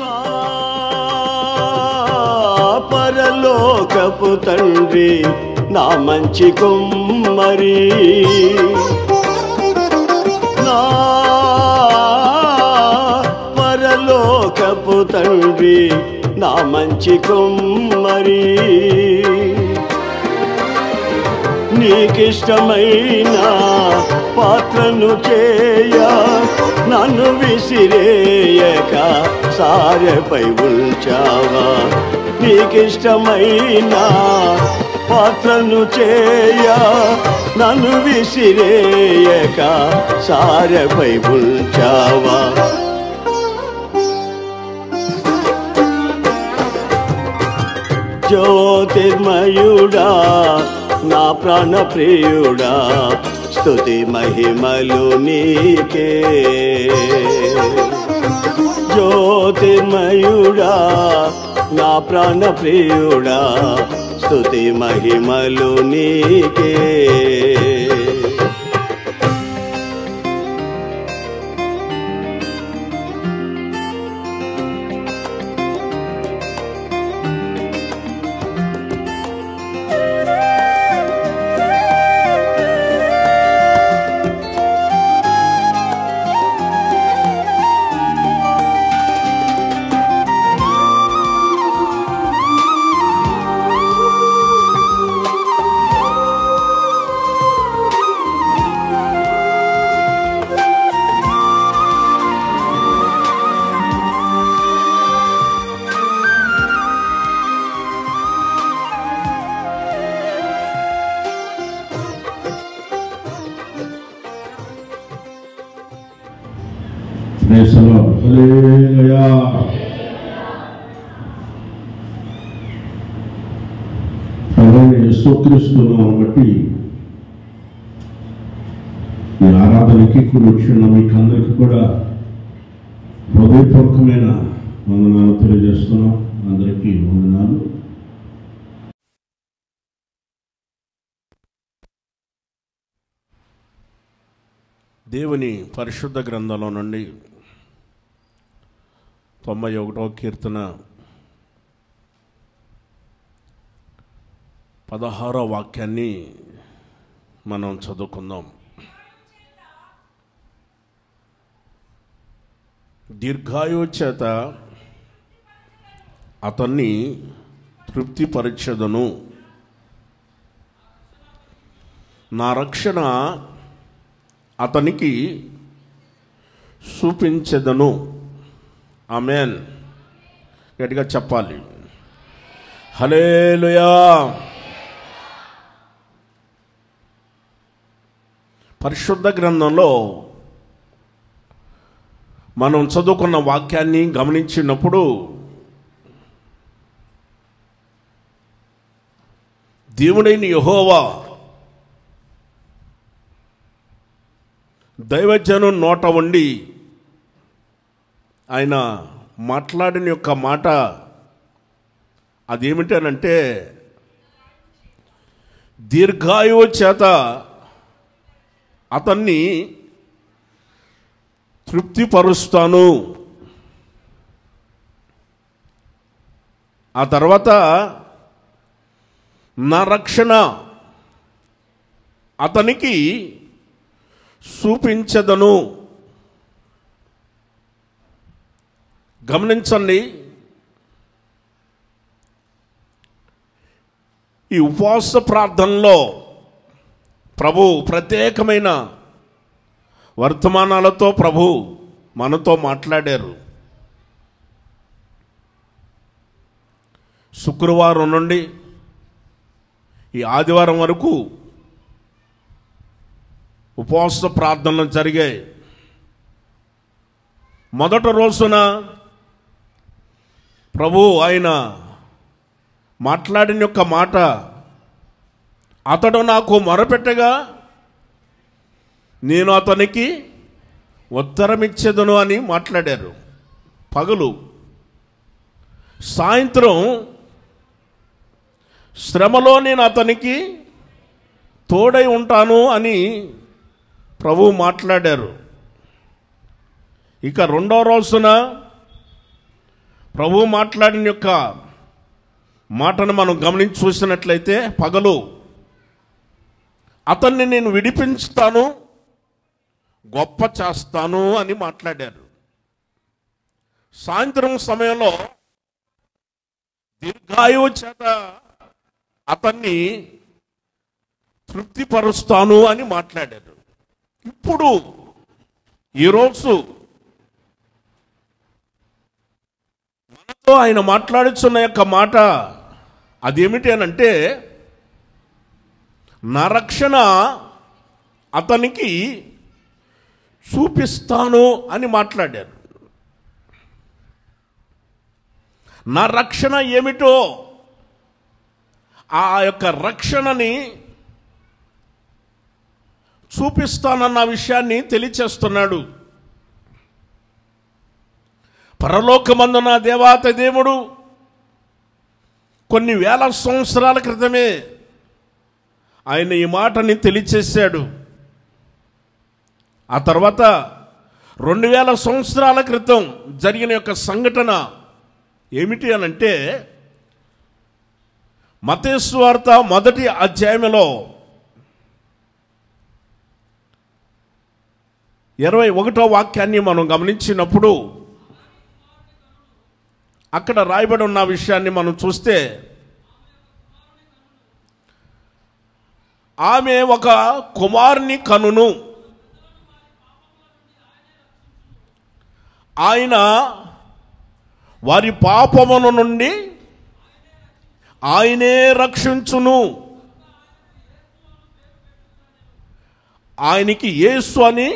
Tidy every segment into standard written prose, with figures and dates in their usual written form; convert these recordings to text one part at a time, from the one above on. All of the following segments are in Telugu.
నా పరలోకపు తండ్రి నా మంచి కుమ్మరి, నా పరలోకపు తండ్రి నా మంచి కుమ్మరి, నీకిష్టమైన పాత్రను చేయ నన్ను విసిరేయక సారెపై ఉంచావా, నీకిష్టమైన పాత్రను చేయ నన్ను విసిరేయక సారెపై ఉంచావా, జ్యోతిర్మయుడా నా ప్రాణ ప్రియుడా స్తుతి మహిమలు నీకే, జ్యోతిర్మయుడా నా ప్రాణ ప్రియుడా స్తుతి మహిమలు నీకే. యేసుక్రీస్తునామమును బట్టి ఈ ఆరాధనకి కూడా వచ్చిన మీకు అందరికీ కూడా హృదయపూర్వకమైన వందనాలు తెలియజేస్తున్నాం. అందరికీ వందనాలు. దేవుని పరిశుద్ధ గ్రంథంలో నుండి 91వ కీర్తన 16వ వాక్యాన్ని మనం చదువుకుందాం. దీర్ఘాయువు చేత అతన్ని తృప్తిపరచెదను, నా రక్షణ అతనికి చూపించెదను. ఆమేన్. గట్టిగా చెప్పాలి. హల్లెలూయా. పరిశుద్ధ గ్రంథంలో మనం చదువుకున్న వాక్యాన్ని గమనించినప్పుడు దేవుడైన యెహోవా దైవజనం నోట ఉండి ఆయన మాట్లాడిన యొక్క మాట అదేమిటనంటే, దీర్ఘాయువు చేత అతన్ని తృప్తిపరుస్తాను. ఆ తర్వాత నా రక్షణ అతనికి చూపించదను. గమనించండి, ఈ ఉపవాస ప్రార్థనలో ప్రభు ప్రత్యేకమైన వర్తమానాలతో ప్రభు మనతో మాట్లాడారు. శుక్రవారం నుండి ఈ ఆదివారం వరకు ఉపవాస ప్రార్థనలు జరిగాయి. మొదటి రోజున ప్రభు ఆయన మాట్లాడిన యొక్క మాట, అతడు నాకు మొరపెట్టగా నేను అతనికి ఉత్తరమిచ్చేదను అని మాట్లాడారు పగలు. సాయంత్రం శ్రమలో నేను అతనికి తోడై ఉంటాను అని ప్రభువు మాట్లాడారు. ఇక రెండో రోజున ప్రభు మాట్లాడిన యొక్క మాటను మనం గమనించి చూసినట్లయితే, పగలు అతన్ని నేను విడిపించుతాను, గొప్ప చేస్తాను అని మాట్లాడారు. సాయంత్రం సమయంలో దీర్ఘాయువు చేత అతన్ని తృప్తిపరుస్తాను అని మాట్లాడారు. ఇప్పుడు ఈరోజు మనతో ఆయన మాట్లాడుతున్న యొక్క మాట అదేమిటి అని అంటే, నా రక్షణ అతనికి చూపిస్తాను అని మాట్లాడారు. నా రక్షణ ఏమిటో, ఆ యొక్క రక్షణని చూపిస్తానన్న విషయాన్ని తెలియచేస్తున్నాడు. పరలోకమందున దేవాతి దేవుడు కొన్ని వేల సంవత్సరాల క్రితమే ఆయన ఈ మాటని తెలియచేశాడు. ఆ తర్వాత 2000 సంవత్సరాల క్రితం జరిగిన యొక్క సంఘటన ఏమిటి అనంటే, మత్తయి సువార్త 1వ అధ్యాయంలో 21వ వాక్యాన్ని మనం గమనించినప్పుడు అక్కడ రాయబడి ఉన్న విషయాన్ని మనం చూస్తే, ఆమె ఒక కుమారుని కనును, ఆయన వారి పాపముల నుండి ఆయనే రక్షించును, ఆయనకి యేసు అని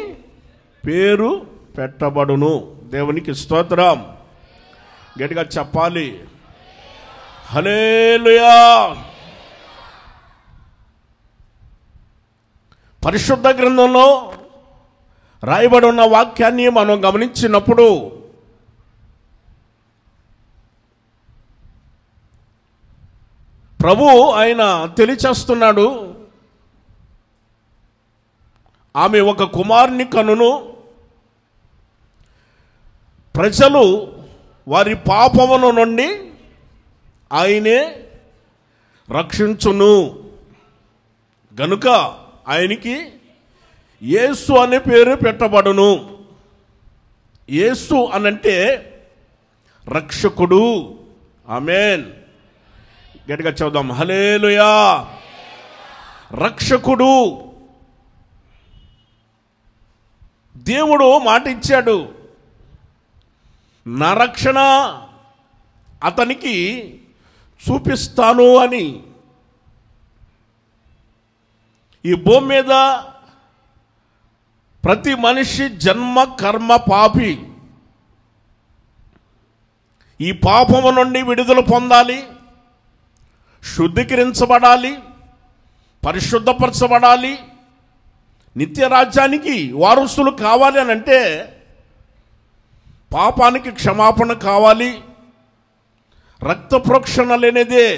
పేరు పెట్టబడును. దేవునికి స్తోత్రం. గట్టిగా చెప్పాలి, హల్లెలూయా. పరిశుద్ధ గ్రంథంలో రాయబడి ఉన్న వాక్యాన్ని మనం గమనించినప్పుడు ప్రభు ఆయన తెలియచేస్తున్నాడు, ఆమె ఒక కుమారుని కనును, ప్రజలు వారి పాపముల నుండి ఆయనే రక్షించును, గనుక ఆయనకి యేసు అనే పేరు పెట్టబడును. యేసు అనంటే రక్షకుడు. ఆమేన్. గట్టిగా చదువుదాం, హల్లెలూయా. రక్షకుడు. దేవుడు మాట ఇచ్చాడు, నా రక్షణ అతనికి చూపిస్తాను అని. ఈ భూమి మీద ప్రతి మనిషి జన్మ కర్మ పాపి. ఈ పాపము నుండి విడుదల పొందాలి, శుద్ధీకరించబడాలి, పరిశుద్ధపరచబడాలి, నిత్య రాజ్యానికి వారసులు కావాలి అని అంటే పాపానికి క్షమాపణ కావాలి. రక్త ప్రోక్షణ లేనిదే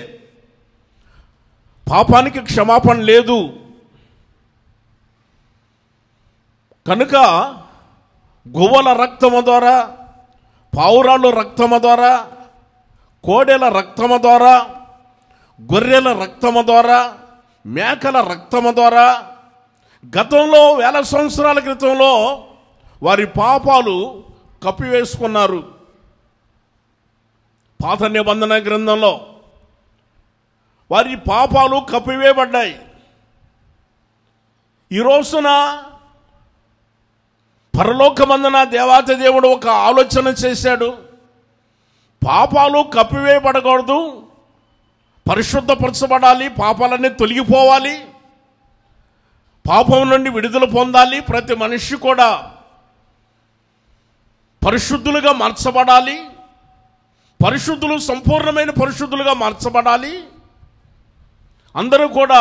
పాపానికి క్షమాపణ లేదు. కనుక గువ్వల రక్తము ద్వారా, పావురాళ్ళ రక్తము ద్వారా, కోడెల రక్తము ద్వారా, గొర్రెల రక్తము ద్వారా, మేకల రక్తము ద్వారా, గతంలో 1000 సంవత్సరాల క్రితంలో వారి పాపాలు కప్పివేసుకున్నారు. పాత నిబంధన గ్రంథంలో వారి పాపాలు కప్పివేయబడ్డాయి. ఈ రోజున పరలోకమందున దేవాతి దేవుడు ఒక ఆలోచన చేశాడు. పాపాలు కప్పివేయబడకూడదు, పరిశుద్ధపరచబడాలి, పాపాలన్నీ తొలగిపోవాలి, పాపం నుండి విడుదల పొందాలి. ప్రతి మనిషి కూడా పరిశుద్ధులుగా మార్చబడాలి, పరిశుద్ధులు సంపూర్ణమైన పరిశుద్ధులుగా మార్చబడాలి. అందరూ కూడా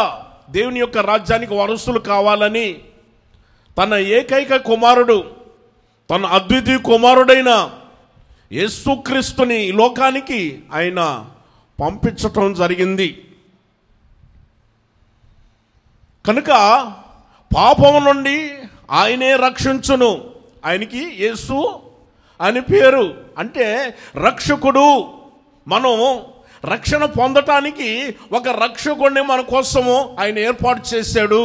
దేవుని యొక్క రాజ్యానికి వారసులు కావాలని తన ఏకైక కుమారుడు, తన అద్వితీయ కుమారుడైన యేసుక్రీస్తుని ఈ లోకానికి ఆయన పంపించటం జరిగింది. కనుక పాపము నుండి ఆయనే రక్షించును, ఆయనకి యేసు అని పేరు. అంటే రక్షకుడు. మనం రక్షణ పొందటానికి ఒక రక్షకుడిని మన కోసము ఆయన ఏర్పాటు చేశాడు.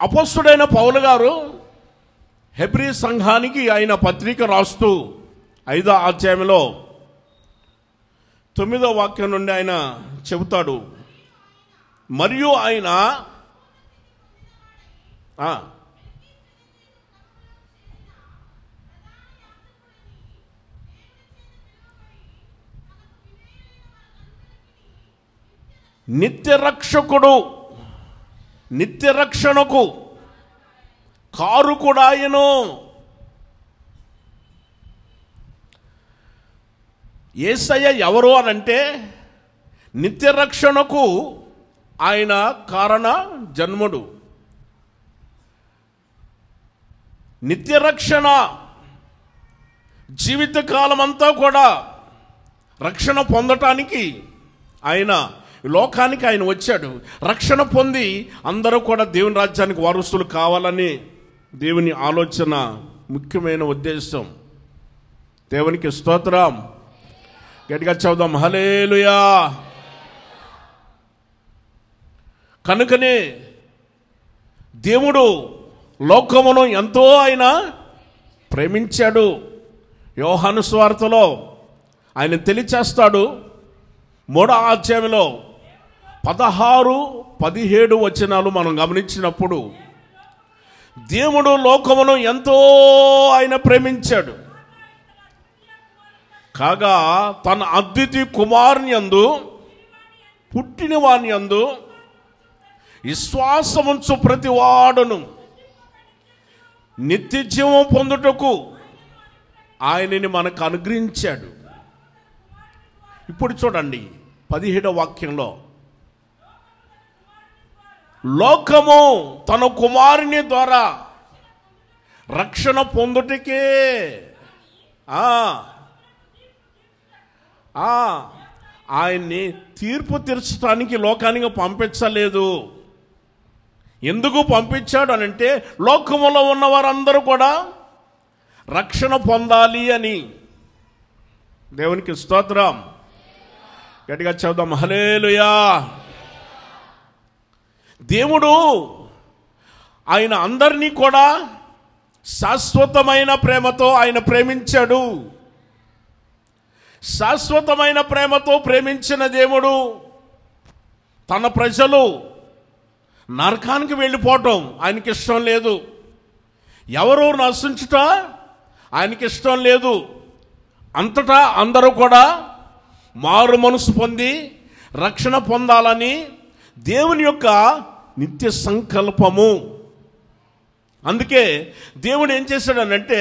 అపోస్తలుడైన పౌలు గారు హెబ్రీ సంఘానికి ఆయన పత్రిక రాస్తూ 5వ అధ్యాయంలో 9వ వాక్యం నుండి ఆయన చెబుతాడు, మరియు ఆయన నిత్యరక్షకుడు, నిత్యరక్షణకు కారుకుడాయను. యేసయ్య ఎవరు అనంటే నిత్యరక్షణకు ఆయన కారణ జన్ముడు. నిత్యరక్షణ జీవితకాలం అంతా కూడా రక్షణ పొందటానికి ఆయన లోకానికి ఆయన వచ్చాడు. రక్షణ పొంది అందరూ కూడా దేవుని రాజ్యానికి వారసులు కావాలని దేవుని ఆలోచన, ముఖ్యమైన ఉద్దేశం. దేవునికి స్తోత్రం. గట్టిగా చెబుదాం హల్లెలూయా. కనుకనే దేవుడు లోకమును ఎంతో ఆయన ప్రేమించాడు. యోహాను సువార్తలో ఆయన తెలియచేస్తాడు. 3వ అధ్యాయంలో 16, 17 వచనాలు మనం గమనించినప్పుడు దేవుడు లోకమును ఎంతో ఆయన ప్రేమించాడు. కాగా తన అద్వితీయ కుమారుని యందు పుట్టిన వాని యందు విశ్వాసముంచు ప్రతి వాడును నిత్య జీవం పొందుటకు ఆయనని మనకు అనుగ్రహించాడు. ఇప్పుడు చూడండి 17వ వాక్యంలో, లోకము తన కుమారుని ద్వారా రక్షణ పొందుటకే ఆయన్ని తీర్పు తీర్చడానికి లోకానికి పంపించలేదు. ఎందుకు పంపించాడు అనంటే లోకములో ఉన్న వారందరూ కూడా రక్షణ పొందాలి అని. దేవునికి స్తోత్రం. గట్టిగా చెబుదాం హల్లెలూయా. దేవుడు ఆయన అందరినీ కూడా శాశ్వతమైన ప్రేమతో ఆయన ప్రేమించాడు. శాశ్వతమైన ప్రేమతో ప్రేమించిన దేవుడు తన ప్రజలు నరకానికి వెళ్ళిపోవటం ఆయనకి ఇష్టం లేదు. ఎవరు నశించుట ఆయనకి ఇష్టం లేదు. అంతటా అందరూ కూడా మారు మనసు పొంది రక్షణ పొందాలని దేవుని యొక్క నిత్య సంకల్పము. అందుకే దేవుడు ఏం చేశాడనంటే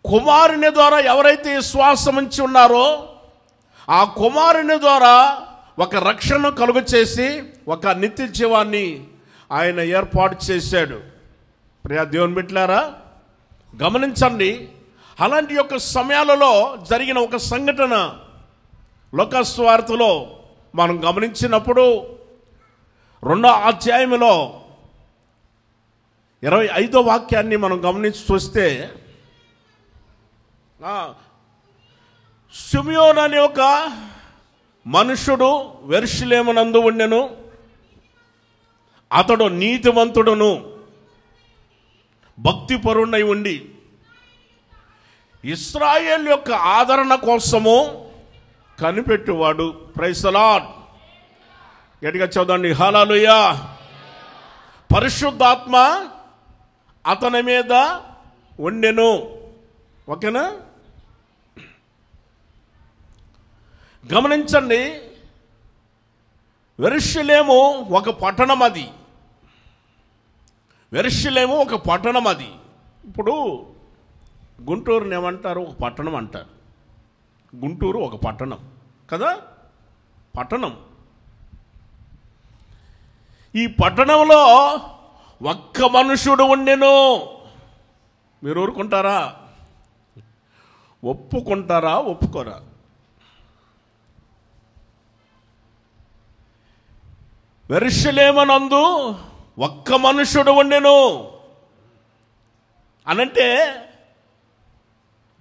కుమారుని ద్వారా ఎవరైతే విశ్వాసం ఉంచి ఉన్నారో ఆ కుమారుని ద్వారా ఒక రక్షణ కలుగ చేసి ఒక నిత్య జీవాన్ని ఆయన ఏర్పాటు చేశాడు. ప్రియా దేవుని బిడ్డలారా గమనించండి. అలాంటి యొక్క సమయాలలో జరిగిన ఒక సంఘటన లూకా సువార్తలో మనం గమనించినప్పుడు 2వ అధ్యాయంలో 25వ వాక్యాన్ని మనం గమనించి చూస్తే, సిమియోను అనే ఒక మనుషుడు యెరూషలేమునందు ఉండెను. అతడు నీతిమంతుడును భక్తిపరుడై ఉండి ఇశ్రాయేలు యొక్క ఆదరణ కోసము కనిపెట్టువాడు. Praise the lord. గట్టిగా చదవండి హల్లెలూయా. పరిశుద్ధాత్మ అతని మీద ఉండెను. ఓకేనా? గమనించండి. యెరూషలేము ఒక పట్టణం. అది యెరూషలేము ఒక పట్టణం. అది ఇప్పుడు గుంటూరుని ఏమంటారు? ఒక పట్టణం అంటారు. గుంటూరు ఒక పట్టణం కదా, పట్టణం. ఈ పట్టణంలో ఒక్క మనుషుడు ఉండెను. మీరు ఊరుకుంటారా? ఒప్పుకుంటారా? ఒప్పుకోరా? యెరూషలేమునందు ఒక్క మనుష్యుడు ఉండెను అనంటే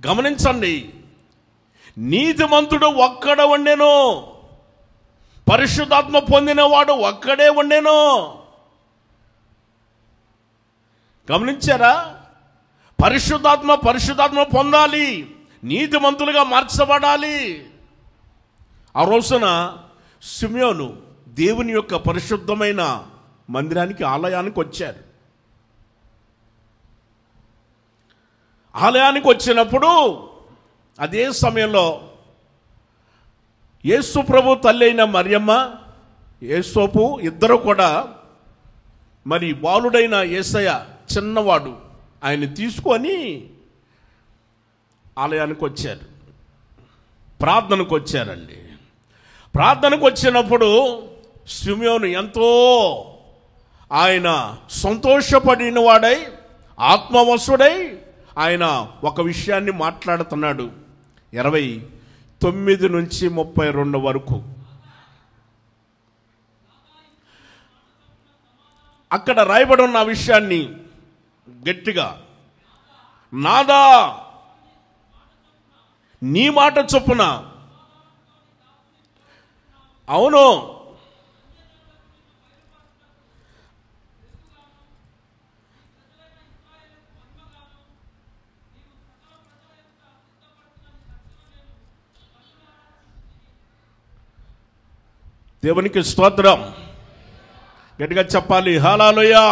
గమనించండి, నీతిమంతుడు ఒక్కడ ఉండెను, పరిశుద్ధాత్మ పొందినవాడు ఒక్కడే ఉండెను. గమనించారా? పరిశుద్ధాత్మ పొందాలి, నీతిమంతులుగా మార్చబడాలి. ఆ రోజున సిమియోను దేవుని యొక్క పరిశుద్ధమైన మందిరానికి, ఆలయానికి వచ్చారు. ఆలయానికి వచ్చినప్పుడు అదే సమయంలో యేసు ప్రభు తల్లి అయిన మరియమ్మ, యేసోపు ఇద్దరు కూడా మరి బాలుడైన యేసయ్య చిన్నవాడు ఆయన తీసుకొని ఆలయానికి వచ్చారు, ప్రార్థనకు వచ్చారండి. ప్రార్థనకు వచ్చినప్పుడు సిమియోను ఎంతో ఆయన సంతోషపడిన వాడై, ఆత్మవశుడై ఆయన ఒక విషయాన్ని మాట్లాడుతున్నాడు. 29 నుంచి 32 వరకు అక్కడ రాయబడి ఉన్న విషయాన్ని గట్టిగా, నాదా నీ మాట చొప్పున, అవును దేవునికి స్తోత్రం. గట్టిగా చెప్పాలి హల్లెలూయా.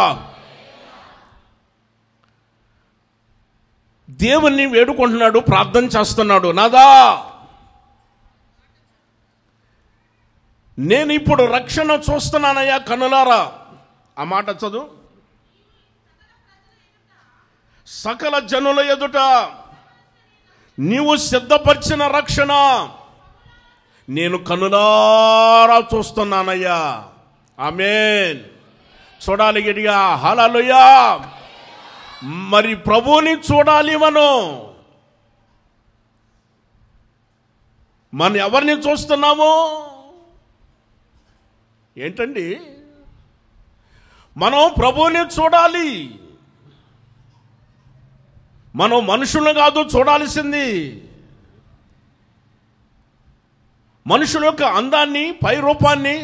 దేవుణ్ణి వేడుకుంటున్నాడు, ప్రార్థన చేస్తున్నాడు. నాదా నేను ఇప్పుడు రక్షణ చూస్తున్నానయ్యా కనులారా. ఆ మాట చదువు. సకల జనుల ఎదుట నీవు సిద్ధపరిచిన రక్షణ నేను కనులారా చూస్తున్నానయ్యా. ఆమేన్. చూడాలి గట్టిగా హల్లెలూయా. మరి ప్రభువుని చూడాలి. మనం ఎవరిని చూస్తున్నాము ఏంటండి? మనం ప్రభువుని చూడాలి. మనం మనుషులను కాదు చూడాల్సింది. మనుషుల యొక్క అందాన్ని, పై రూపాన్ని,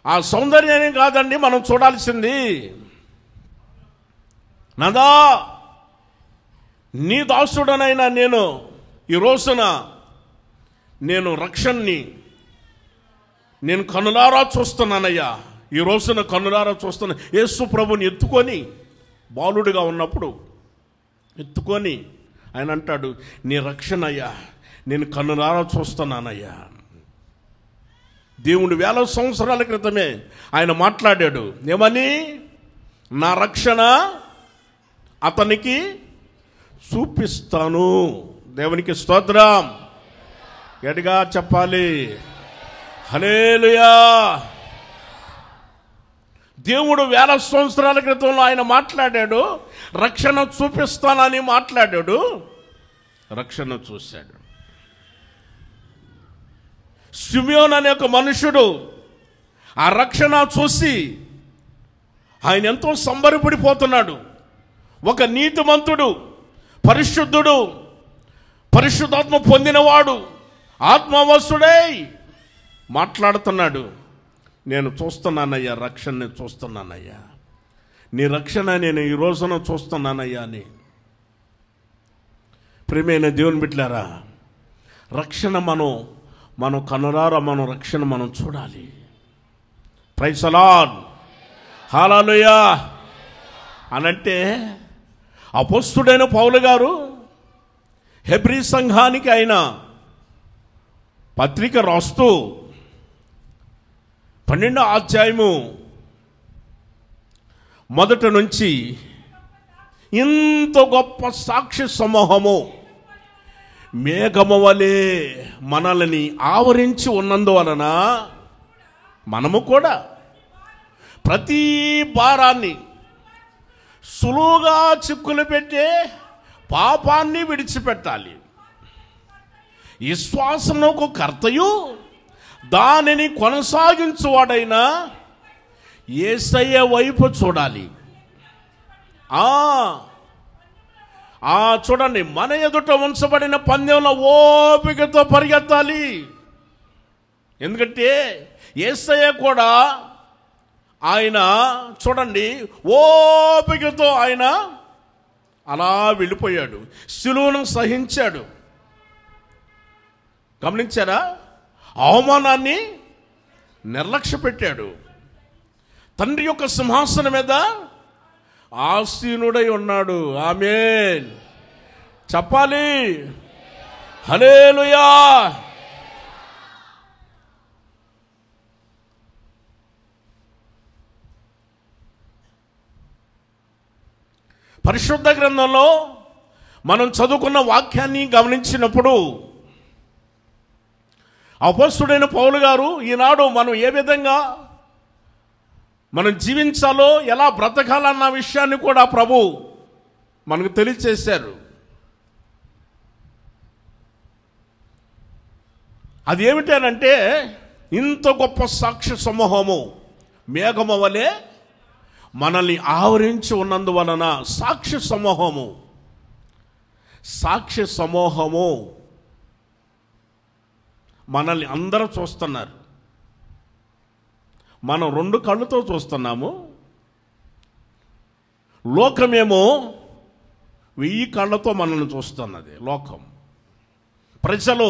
ఆ సౌందర్యాన్ని కాదండి మనం చూడాల్సింది. నాదా నీ దాసుడనైనా నేను ఈ రోజున నేను రక్షణని నేను కనులారా చూస్తున్నానయ్యా. ఈ రోజున కనులారా చూస్తున్నా. యేసు ప్రభుని ఎత్తుకొని బాలుడిగా ఉన్నప్పుడు ఎత్తుకొని ఆయన అంటాడు, నీ రక్షణ అయ్యా నేను కనులారా చూస్తున్నానయ్యా. దేవుడు 1000 సంవత్సరాల క్రితమే ఆయన మాట్లాడాడు. ఏమని? నా రక్షణ అతనికి చూపిస్తాను. దేవునికి స్తోత్రం. గట్టిగా చెప్పాలి హల్లెలూయా. దేవుడు 1000 సంవత్సరాల క్రితంలో ఆయన మాట్లాడాడు, రక్షణ చూపిస్తానని మాట్లాడాడు, రక్షణ చూశాడు. సిమియోను అనే ఒక మనుషుడు ఆ రక్షణ చూసి ఆయన ఎంతో సంబరపడిపోతున్నాడు. ఒక నీతిమంతుడు, పరిశుద్ధుడు, పరిశుద్ధాత్మ పొందినవాడు, ఆత్మవశుడై మాట్లాడుతున్నాడు. నేను చూస్తున్నానయ్యా, రక్షణని చూస్తున్నానయ్యా, నీ రక్షణ నేను ఈ రోజున చూస్తున్నానయ్యా అని. ప్రియమైన దేవుని బిడ్డలారా, రక్షణ మనం కనులారా మనం రక్షణ మనం చూడాలి. Praise the Lord. హల్లెలూయా. అనంటే అపోస్తలుడైన పౌలు గారు హెబ్రీ సంఘానికి ఆయన పత్రిక రాస్తూ 12వ అధ్యాయము మొదటి నుంచి, ఇంత గొప్ప సాక్షి సమూహము మేఘము వలె మనల్ని ఆవరించి ఉన్నందువలన మనము కూడా ప్రతి భారాన్ని, సులువుగా చిక్కులు పెట్టే పాపాన్ని విడిచిపెట్టాలి. విశ్వాసమునకు కర్తయు దానిని కొనసాగించువాడైన యేసయ్య వైపు చూడాలి. చూడండి, మన ఎదుట ఉంచబడిన పందెంలో ఓపికతో పరిగెత్తాలి. ఎందుకంటే యేసయ్య కూడా ఆయన చూడండి ఓపికతో ఆయన అలా వెళ్ళిపోయాడు, శిలువను సహించాడు. గమనించారా? అవమానాన్ని నిర్లక్ష్య పెట్టాడు. తండ్రి యొక్క సింహాసనం మీద ఆసీనుడై ఉన్నాడు. ఆమేన్ చెప్పాలి. హల్లెలూయా. పరిశుద్ధ గ్రంథంలో మనం చదువుకున్న వాక్యాన్ని గమనించినప్పుడు అపొస్తలుడైన పౌలు గారు ఈనాడు మనం ఏ విధంగా మనం జీవించాలో, ఎలా బ్రతకాలన్న విషయాన్ని కూడా ప్రభు మనకు తెలియచేశారు. అది ఏమిటనంటే, ఇంత గొప్ప సాక్ష్య సమూహము మేఘము వలె మనల్ని ఆవరించి ఉన్నందువలన సాక్ష్య సమూహము మనల్ని అందరూ చూస్తున్నారు. మనం 2 కళ్ళతో చూస్తున్నాము, లోకమేమో 1000 కళ్ళతో మనల్ని చూస్తున్నది. లోకం ప్రజలు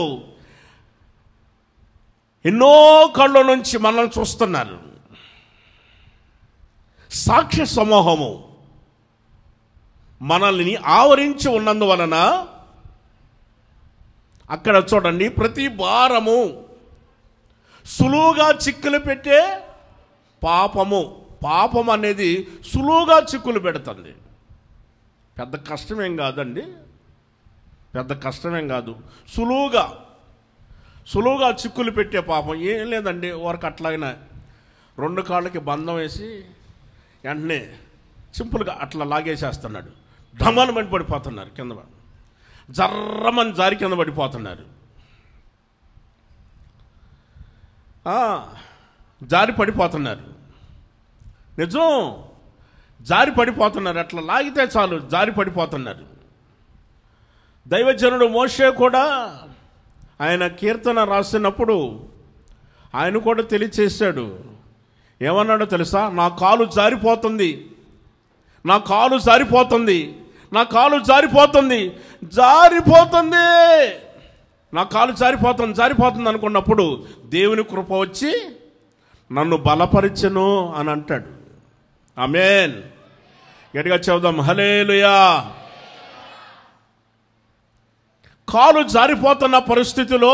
ఎన్నో కళ్ళ నుంచి మనల్ని చూస్తున్నారు. సాక్ష్య సమూహము మనల్ని ఆవరించి ఉన్నందువలన అక్కడ చూడండి, ప్రతి భారము సులువుగా చిక్కులు పెట్టే పాపం అనేది సులువుగా చిక్కులు పెడుతుంది. పెద్ద కష్టమేం కాదండి, పెద్ద కష్టమేం కాదు. సులువుగా చిక్కులు పెట్టే పాపం ఏం లేదండి. వారికి అట్లాగిన 2 కాళ్ళకి బంధం వేసి వెంటనే సింపుల్గా అట్లా లాగేసేస్తున్నాడు. ఢమని పడిపోతున్నారు కింద, జర్రమని జారి కింద పడిపోతున్నారు. జారి పడిపోతున్నారు. నిజం, జారి పడిపోతున్నారు. అట్లా లాగితే చాలు జారి పడిపోతున్నారు. దైవజనుడు మోషే కూడా ఆయన కీర్తన రాసినప్పుడు ఆయన కూడా తెలియచేశాడు. ఏమన్నాడో తెలుసా? నా కాలు జారిపోతుంది, నా కాలు జారిపోతుంది, నా కాలు జారిపోతుంది, జారిపోతుంది, నా కాలు జారిపోతుంది అనుకున్నప్పుడు దేవుని కృప వచ్చి నన్ను బలపరిచెను అని అంటాడు. ఆమేన్. గట్టిగా చెబుదాం హల్లెలూయా. కాలు జారిపోతున్న పరిస్థితిలో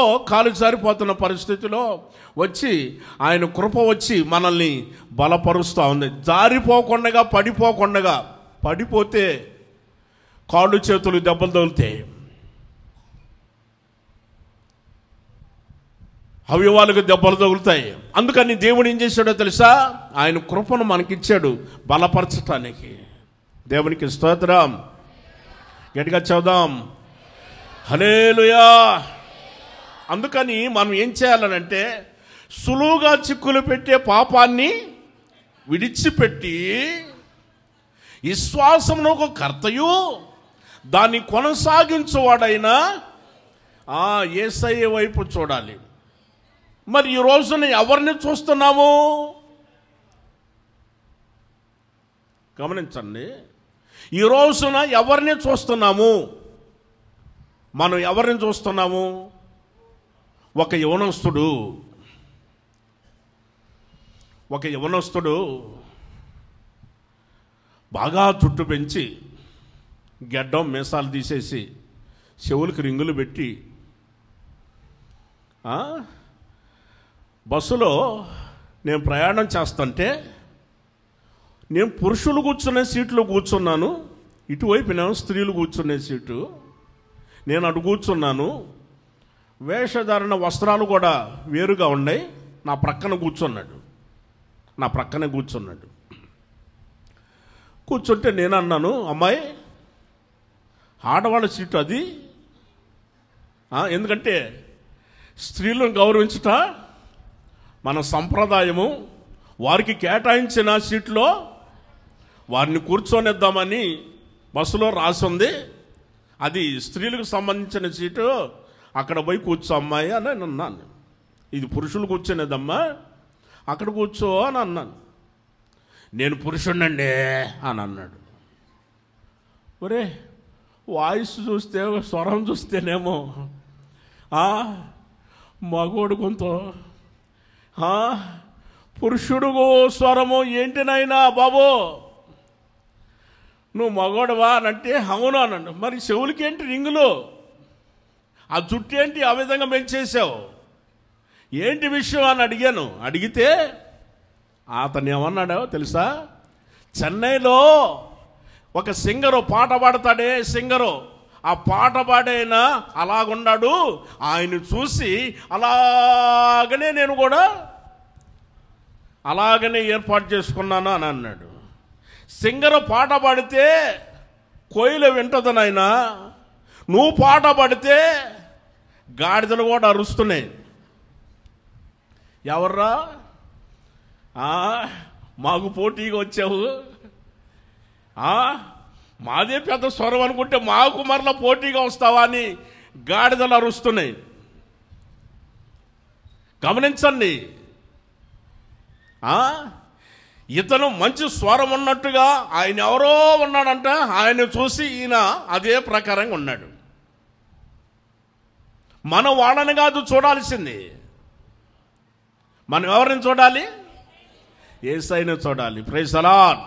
వచ్చి ఆయన కృప వచ్చి మనల్ని బలపరుస్తూ ఉంది. జారిపోకుండా పడిపోతే కాళ్ళు చేతులు దెబ్బలు తగులుతాయి, అవయవాలకు దెబ్బలు తగులుతాయి. అందుకని దేవుడు ఏం చేశాడో తెలుసా? ఆయన కృపను మనకిచ్చాడు బలపరచటానికి. దేవునికి స్తోత్రం. గట్టిగా చెబుదాం హల్లెలూయా. అందుకని మనం ఏం చేయాలనంటే, సులువుగా చిక్కులు పెట్టే పాపాన్ని విడిచిపెట్టి విశ్వాసమునకు కర్తయు దాన్ని కొనసాగించువాడైనా యేసయ్య వైపు చూడాలి. మరి ఈ రోజున ఎవరిని చూస్తున్నాము? గమనించండి, ఈ రోజున ఎవరిని చూస్తున్నాము? మనం ఎవరిని చూస్తున్నాము? ఒక యవనస్తుడు బాగా చుట్టు పెంచి గెడ్డం మీసాలు తీసేసి చెవులకు రింగులు పెట్టి బస్సులో నేను ప్రయాణం చేస్తుంటే, నేను పురుషులు కూర్చునే సీట్లో కూర్చున్నాను, ఇటువైపునేమో స్త్రీలు కూర్చునే సీటు, నేను అటు కూర్చున్నాను. వేషధారణ వస్త్రాలు కూడా వేరుగా ఉన్నాయి. నా ప్రక్కనే కూర్చున్నాడు. కూర్చుంటే నేను అన్నాను, అమ్మాయి ఆడవాళ్ళ సీటు అది, ఎందుకంటే స్త్రీలను గౌరవించుట మన సంప్రదాయము, వారికి కేటాయించిన సీట్లో వారిని కూర్చొనిద్దామని బస్సులో రాసింది. అది స్త్రీలకు సంబంధించిన సీటు, అక్కడ పోయి కూర్చో అమ్మాయి అని అన్నాను. ఇది పురుషులు కూర్చొనేదమ్మా, అక్కడ కూర్చో అని అన్నాను. నేను పురుషుణ్ణండి అని అన్నాడు. ఒరే, వాయిస్ చూస్తే, స్వరం చూస్తేనేమో మగోడు కొంత పురుషుడు స్వరము ఏంటి నాయనా బాబు, నువ్వు మగోడువా అని అంటే అవును అన్నాడు. మరి చెవులకి ఏంటి రింగులు, ఆ జుట్టు ఏంటి ఆ విధంగా పెంచేసావు, ఏంటి విషయం అని అడిగాను. అడిగితే అతను ఏమన్నాడో తెలుసా, చెన్నైలో ఒక సింగరు పాట పాడతాడే, సింగరు ఆ పాట పాడైనా అలాగున్నాడు, ఆయన చూసి అలాగనే నేను కూడా అలాగనే ఏర్పాటు చేసుకున్నాను అని అన్నాడు. సింగరు పాట పాడితే కోయిల వింటది నాయన, నువ్వు పాట పాడితే గాడిదలు కూడా అరుస్తున్నాయి. ఎవర్రా మాకు పోటీగా వచ్చావు, మాదే పెద్ద స్వరం అనుకుంటే మాకు మరలా పోటీగా వస్తావా అని గాడిదలు అరుస్తున్నాయి. గమనించండి, ఇతను మంచి స్వరం ఉన్నట్టుగా ఆయన ఎవరో ఉన్నాడంట, ఆయన చూసి ఈయన అదే ప్రకారంగా ఉన్నాడు. మనం వాళ్ళని కాదు చూడాల్సింది, మనం ఎవరిని చూడాలి, యేసయ్యను చూడాలి. Praise the lord.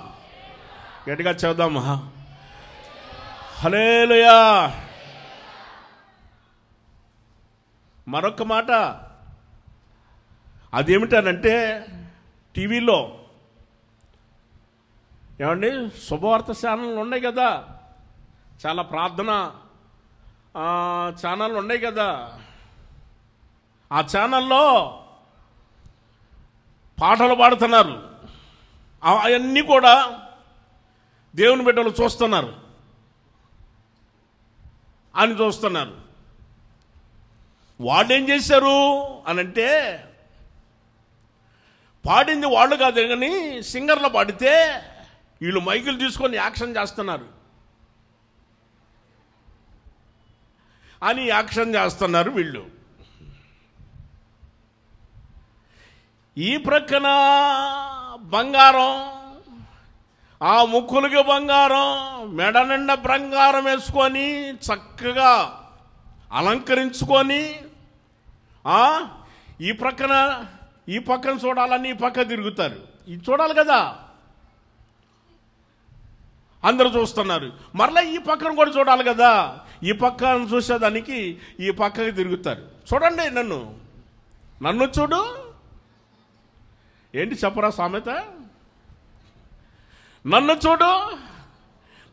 గట్టిగా చెప్దాం హల్లెలూయా. మరొక మాట అదేమిటనంటే, టీవీలో ఏమండి శుభవార్త ఛానళ్ళు ఉన్నాయి కదా, చాలా ప్రార్థన ఛానళ్ళు ఉన్నాయి కదా, ఆ ఛానల్లో పాటలు పాడుతున్నారు. అవన్నీ కూడా దేవుని బిడ్డలు చూస్తున్నారు అని చూస్తున్నారు. వాళ్ళు ఏం చేశారు అనంటే, పాడింది వాళ్ళు కాదు కానీ సింగర్లు పాడితే వీళ్ళు మైకులు తీసుకొని యాక్షన్ చేస్తున్నారు అని యాక్షన్ చేస్తున్నారు వీళ్ళు. ఈ ప్రక్కన బంగారం, ఆ ముక్కులకి బంగారం, మెడ నిండా బంగారం వేసుకొని చక్కగా అలంకరించుకొని ఈ పక్కన చూడాలని ఈ పక్క తిరుగుతారు. ఇది చూడాలి కదా, అందరూ చూస్తున్నారు. మరలా ఈ పక్కన కూడా చూడాలి కదా, ఈ పక్కన చూసేదానికి ఈ పక్కకి తిరుగుతారు. చూడండి, నన్ను చూడు, ఏంటి చెప్పరా సామెత, నన్ను చూడు,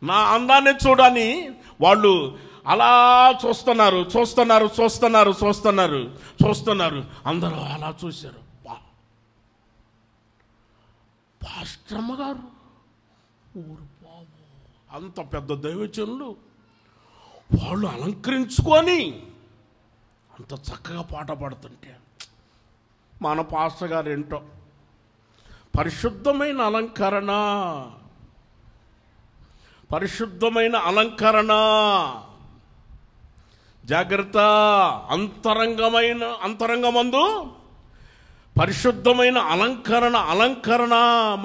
నా అందాన్ని చూడని వాళ్ళు అలా చూస్తున్నారు. అందరూ అలా చూశారు. పాస్టర్ అమ్మగారు ఊరు బాబు, అంత పెద్ద దైవజనులు వాళ్ళు అలంకరించుకొని అంత చక్కగా పాట పాడుతుంటే, మన పాస్టర్ గారు ఏంటో పరిశుద్ధమైన అలంకరణ, జాగ్రత్త. అంతరంగమందు పరిశుద్ధమైన అలంకరణ,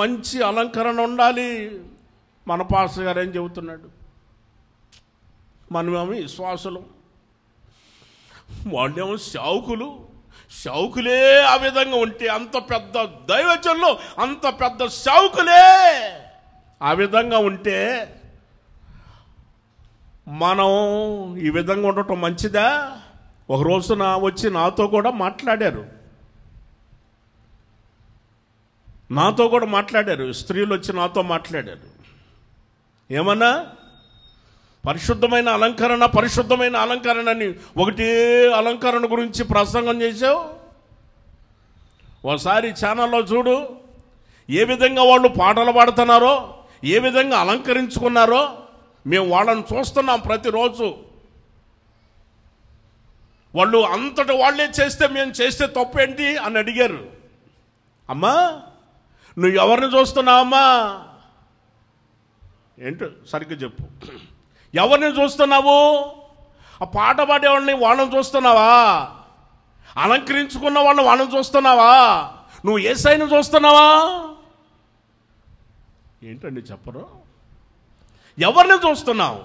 మంచి అలంకరణ ఉండాలి. మన పాస్టర్ గారు ఏం చెబుతున్నాడు, మనమేమో విశ్వాసులు, వాళ్ళేమో షౌకులే ఆ విధంగా ఉంటే, అంత పెద్ద దైవజనులు, అంత పెద్ద షౌకులే ఆ విధంగా ఉంటే మనం ఈ విధంగా ఉండటం మంచిదా? ఒక రోజున వచ్చి నాతో కూడా మాట్లాడారు, స్త్రీలు వచ్చి నాతో మాట్లాడారు. ఏమన్నా పరిశుద్ధమైన అలంకరణ అని ఒకటే అలంకరణ గురించి ప్రసంగం చేసావు. ఒకసారి ఛానల్లో చూడు, ఏ విధంగా వాళ్ళు పాటలు పాడుతున్నారో, ఏ విధంగా అలంకరించుకున్నారో మేము వాళ్ళని చూస్తున్నాం ప్రతిరోజు. వాళ్ళు అంతటా వాళ్ళే చేస్తే మేము చేస్తే తప్పేంటి అని అడిగారు. అమ్మా, నువ్వు ఎవరిని చూస్తున్నావమ్మా? ఏంటో సరిగ్గా చెప్పు. ఎవరిని చూస్తున్నావు? ఆ పాట పాడేవాడిని వాళ్ళని చూస్తున్నావా? అలంకరించుకున్న వాళ్ళని చూస్తున్నావా? నువ్వు యేసయ్యను చూస్తున్నావా? ఏంటండి చెప్పరు? ఎవరిని చూస్తున్నావు?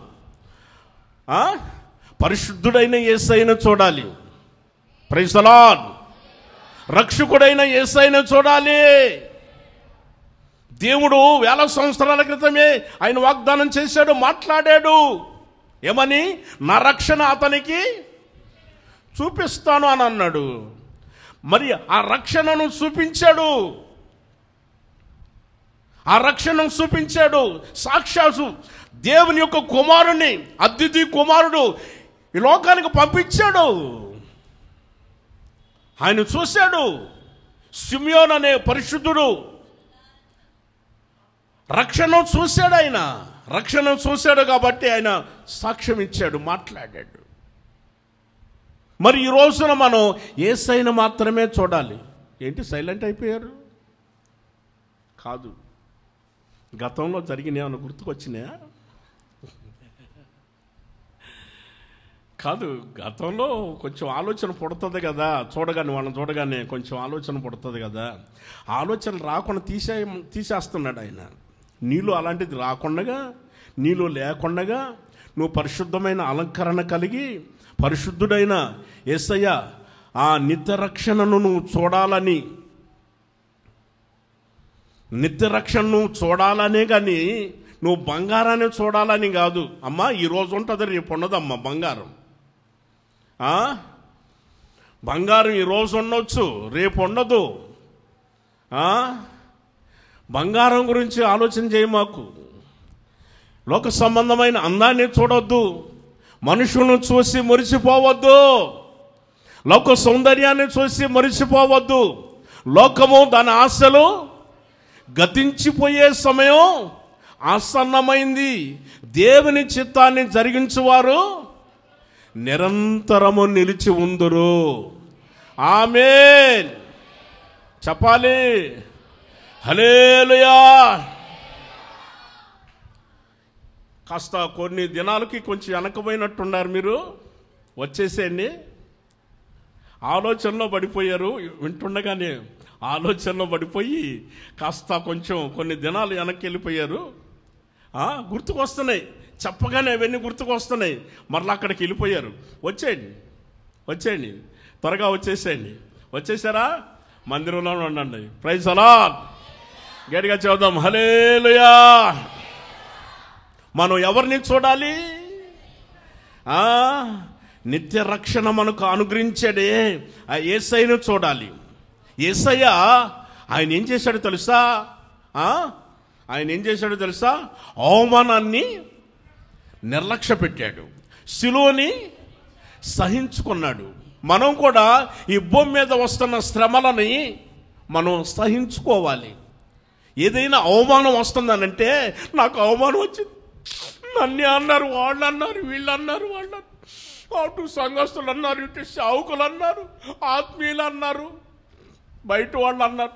పరిశుద్ధుడైన యేసయ్యను చూడాలి. Praise the lord. రక్షకుడైన యేసయ్యను చూడాలి. దేవుడు వేల సంవత్సరాల క్రితమే ఆయన వాగ్దానం చేశాడు, మాట్లాడాడు. ఏమని? నా రక్షణ అతనికి చూపిస్తాను అని అన్నాడు. మరి ఆ రక్షణను చూపించాడు. ఆ రక్షణను చూపించాడు. సాక్షాత్తు దేవుని యొక్క కుమారుని, అద్వితీయ కుమారుడు ఈ లోకానికి పంపించాడు. ఆయన చూశాడు. సిమియోన్ అనే పరిశుద్ధుడు రక్షణ చూశాడు. ఆయన రక్షణ చూశాడు కాబట్టి ఆయన సాక్ష్యం ఇచ్చాడు, మాట్లాడాడు. మరి ఈ రోజున మనం యేసయ్యను మాత్రమే చూడాలి. ఏంటి సైలెంట్ అయిపోయారు? కాదు, గతంలో జరిగిన ఏమైనా గుర్తుకొచ్చినాయా? కాదు, గతంలో కొంచెం ఆలోచన పుడుతుంది కదా, వాళ్ళని చూడగానే కొంచెం ఆలోచన పుడుతుంది కదా. ఆలోచన రాకుండా తీసేస్తున్నాడు ఆయన. నీలో అలాంటిది రాకుండా, నీలో లేకుండా నువ్వు పరిశుద్ధమైన అలంకరణ కలిగి పరిశుద్ధుడైన యేసయ్య ఆ నిత్య రక్షణను నువ్వు చూడాలని, నిత్య రక్షణను చూడాలనే కానీ నువ్వు బంగారాన్ని చూడాలని కాదు. అమ్మా ఈరోజు ఉంటుంది, రేపు ఉండదమ్మా బంగారం. బంగారం ఈరోజు ఉండొచ్చు, రేపు ఉండదు. బంగారం గురించి ఆలోచన చేయి. మాకు లోక సంబంధమైన అందాన్ని చూడొద్దు, మనుషులను చూసి మురిసిపోవద్దు, లోక సౌందర్యాన్ని చూసి మురిసిపోవద్దు. లోకము దాని ఆశలు గతించిపోయే సమయం ఆసన్నమైంది. దేవుని చిత్తాన్ని జరిగించువారు నిరంతరము నిలిచి ఉందురు. ఆమేన్ చెప్పాలి. హల్లెలూయా. కాస్త కొన్ని దినాలకి కొంచెం వెనకపోయినట్టున్నారు మీరు. వచ్చేసేయండి. ఆలోచనలో పడిపోయారు. వింటుండగానే ఆలోచనలో పడిపోయి కాస్త కొంచెం కొన్ని దినాలు వెనక్కి వెళ్ళిపోయారు. గుర్తుకొస్తున్నాయి, చెప్పగానే అవన్నీ గుర్తుకొస్తున్నాయి. మరలా అక్కడికి వెళ్ళిపోయారు. వచ్చేయండి త్వరగా వచ్చేసేయండి. వచ్చేసారా? మందిరంలో ఉండండి. Praise the lord. గట్టిగా చూద్దాం హల్లెలూయా. మనం ఎవరిని చూడాలి? నిత్య రక్షణ మనకు అనుగ్రహించాడే ఆ యేసయ్యను చూడాలి. యేసయ్య ఆయన ఏం చేశాడో తెలుసా? అవమానాన్ని నిర్లక్ష్య పెట్టాడు, సిలువని సహించుకున్నాడు. మనం కూడా ఈ భూమి మీద వస్తున్న శ్రమలని మనం సహించుకోవాలి. ఏదైనా అవమానం వస్తుందనంటే, నాకు అవమానం వచ్చింది, నన్ను అన్నారు, వాళ్ళు అన్నారు, వీళ్ళు అన్నారు, అటు సంఘస్థులు అన్నారు, ఇటు సావుకులు అన్నారు, ఆత్మీయులు అన్నారు, బయట వాళ్ళు అన్నారు,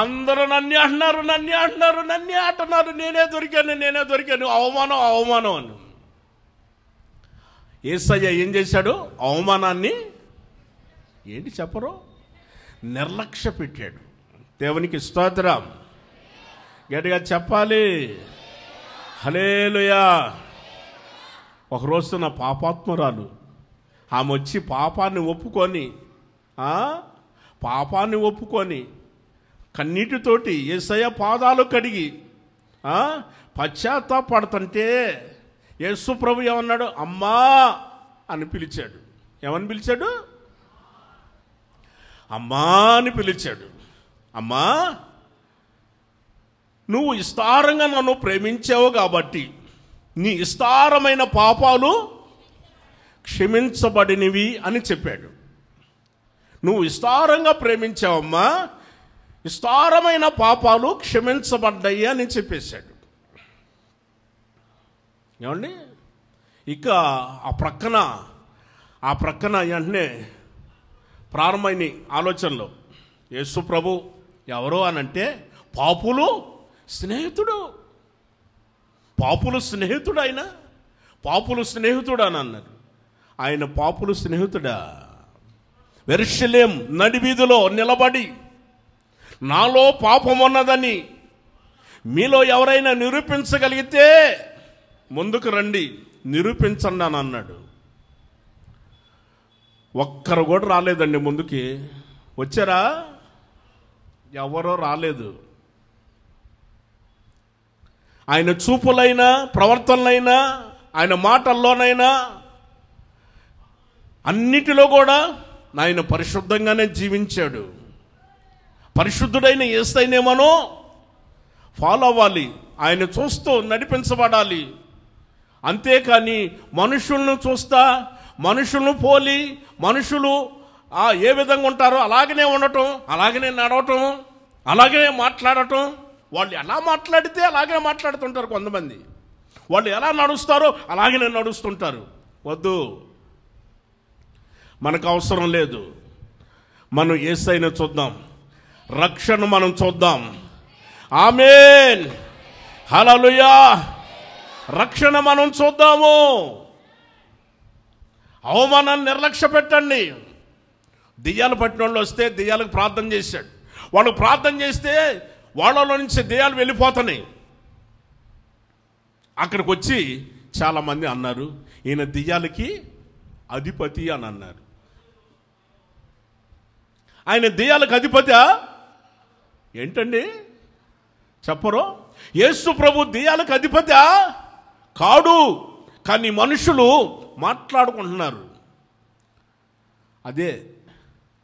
అందరూ నన్ను అంటున్నారు, నేనే దొరికాను. అవమానం అని యేసయ్య ఏం చేశాడు? అవమానాన్ని ఏంటి చెప్పరు, నిర్లక్ష్య పెట్టాడు. దేవునికి స్తోత్రం. గట్టిగా చెప్పాలి హల్లెలూయా. ఒకరోజు నా పాపాత్మురాలు ఆమె వచ్చి పాపాన్ని ఒప్పుకొని కన్నీటితోటి యేసయ్య పాదాలు కడిగి పశ్చాత్తాపడుతుంటే యేసు ప్రభు ఏమన్నాడు? అమ్మా అని పిలిచాడు. ఏమని పిలిచాడు? అమ్మా అని పిలిచాడు. అమ్మా, నువ్వు విస్తారంగా నన్ను ప్రేమించావు కాబట్టి నీ విస్తారమైన పాపాలు క్షమించబడినవి అని చెప్పాడు. నువ్వు విస్తారంగా ప్రేమించావమ్మా, విస్తారమైన పాపాలు క్షమించబడ్డాయి అని చెప్పేశాడు. ఏమండి, ఇక ఆ ప్రక్కన వెంటనే ప్రారంభమైన ఆలోచనలో యేసు ప్రభు ఎవరు అనంటే పాపులు స్నేహితుడు. పాపులు స్నేహితుడు ఆయన, పాపులు స్నేహితుడు అని అన్నారు. ఆయన పాపులు స్నేహితుడా? యెరూషలేము నడివీధిలో నిలబడి నాలో పాపం ఉన్నదని మీలో ఎవరైనా నిరూపించగలిగితే ముందుకు రండి, నిరూపించండి అని అన్నాడు. ఒక్కరు కూడా రాలేదండి ముందుకి. వచ్చారా? ఎవరో రాలేదు. ఆయన చూపులైనా ప్రవర్తనలైనా ఆయన మాటల్లోనైనా అన్నిటిలో కూడా ఆయన పరిశుద్ధంగానే జీవించాడు. పరిశుద్ధుడైన యేసయ్యనేమనో ఫాలో అవ్వాలి, ఆయన చూస్తూ నడిపించబడాలి. అంతేకాని మనుషులను చూస్తా, మనుషులను పోలి, మనుషులు ఏ విధంగా ఉంటారో అలాగనే ఉండటం, అలాగనే నడవటం, అలాగనే మాట్లాడటం. వాళ్ళు ఎలా మాట్లాడితే అలాగే మాట్లాడుతుంటారు కొంతమంది. వాళ్ళు ఎలా నడుస్తారో అలాగనే నడుస్తుంటారు. వద్దు, మనకు అవసరం లేదు. మనం యేసయ్యను చూద్దాం, రక్షణ మనం చూద్దాం. ఆమేన్, హల్లెలూయా. రక్షణ మనం చూద్దాము. అవమానాన్ని నిర్లక్ష్య పెట్టండి. దెయ్యాలు పట్టిన వాళ్ళు వస్తే దెయ్యాలకు ప్రార్థన చేశాడు. వాళ్ళు ప్రార్థన చేస్తే వాళ్ళలో నుంచి దెయ్యాలు వెళ్ళిపోతున్నాయి. అక్కడికి వచ్చి చాలామంది అన్నారు, ఈయన దెయ్యాలకి అధిపతి అని అన్నారు. ఆయన దెయ్యాలకు అధిపతి ఏంటండి చెప్పరు? యేసు ప్రభు దెయ్యాలకు అధిపతి కాడు. కానీ మనుషులు మాట్లాడుకుంటున్నారు. అదే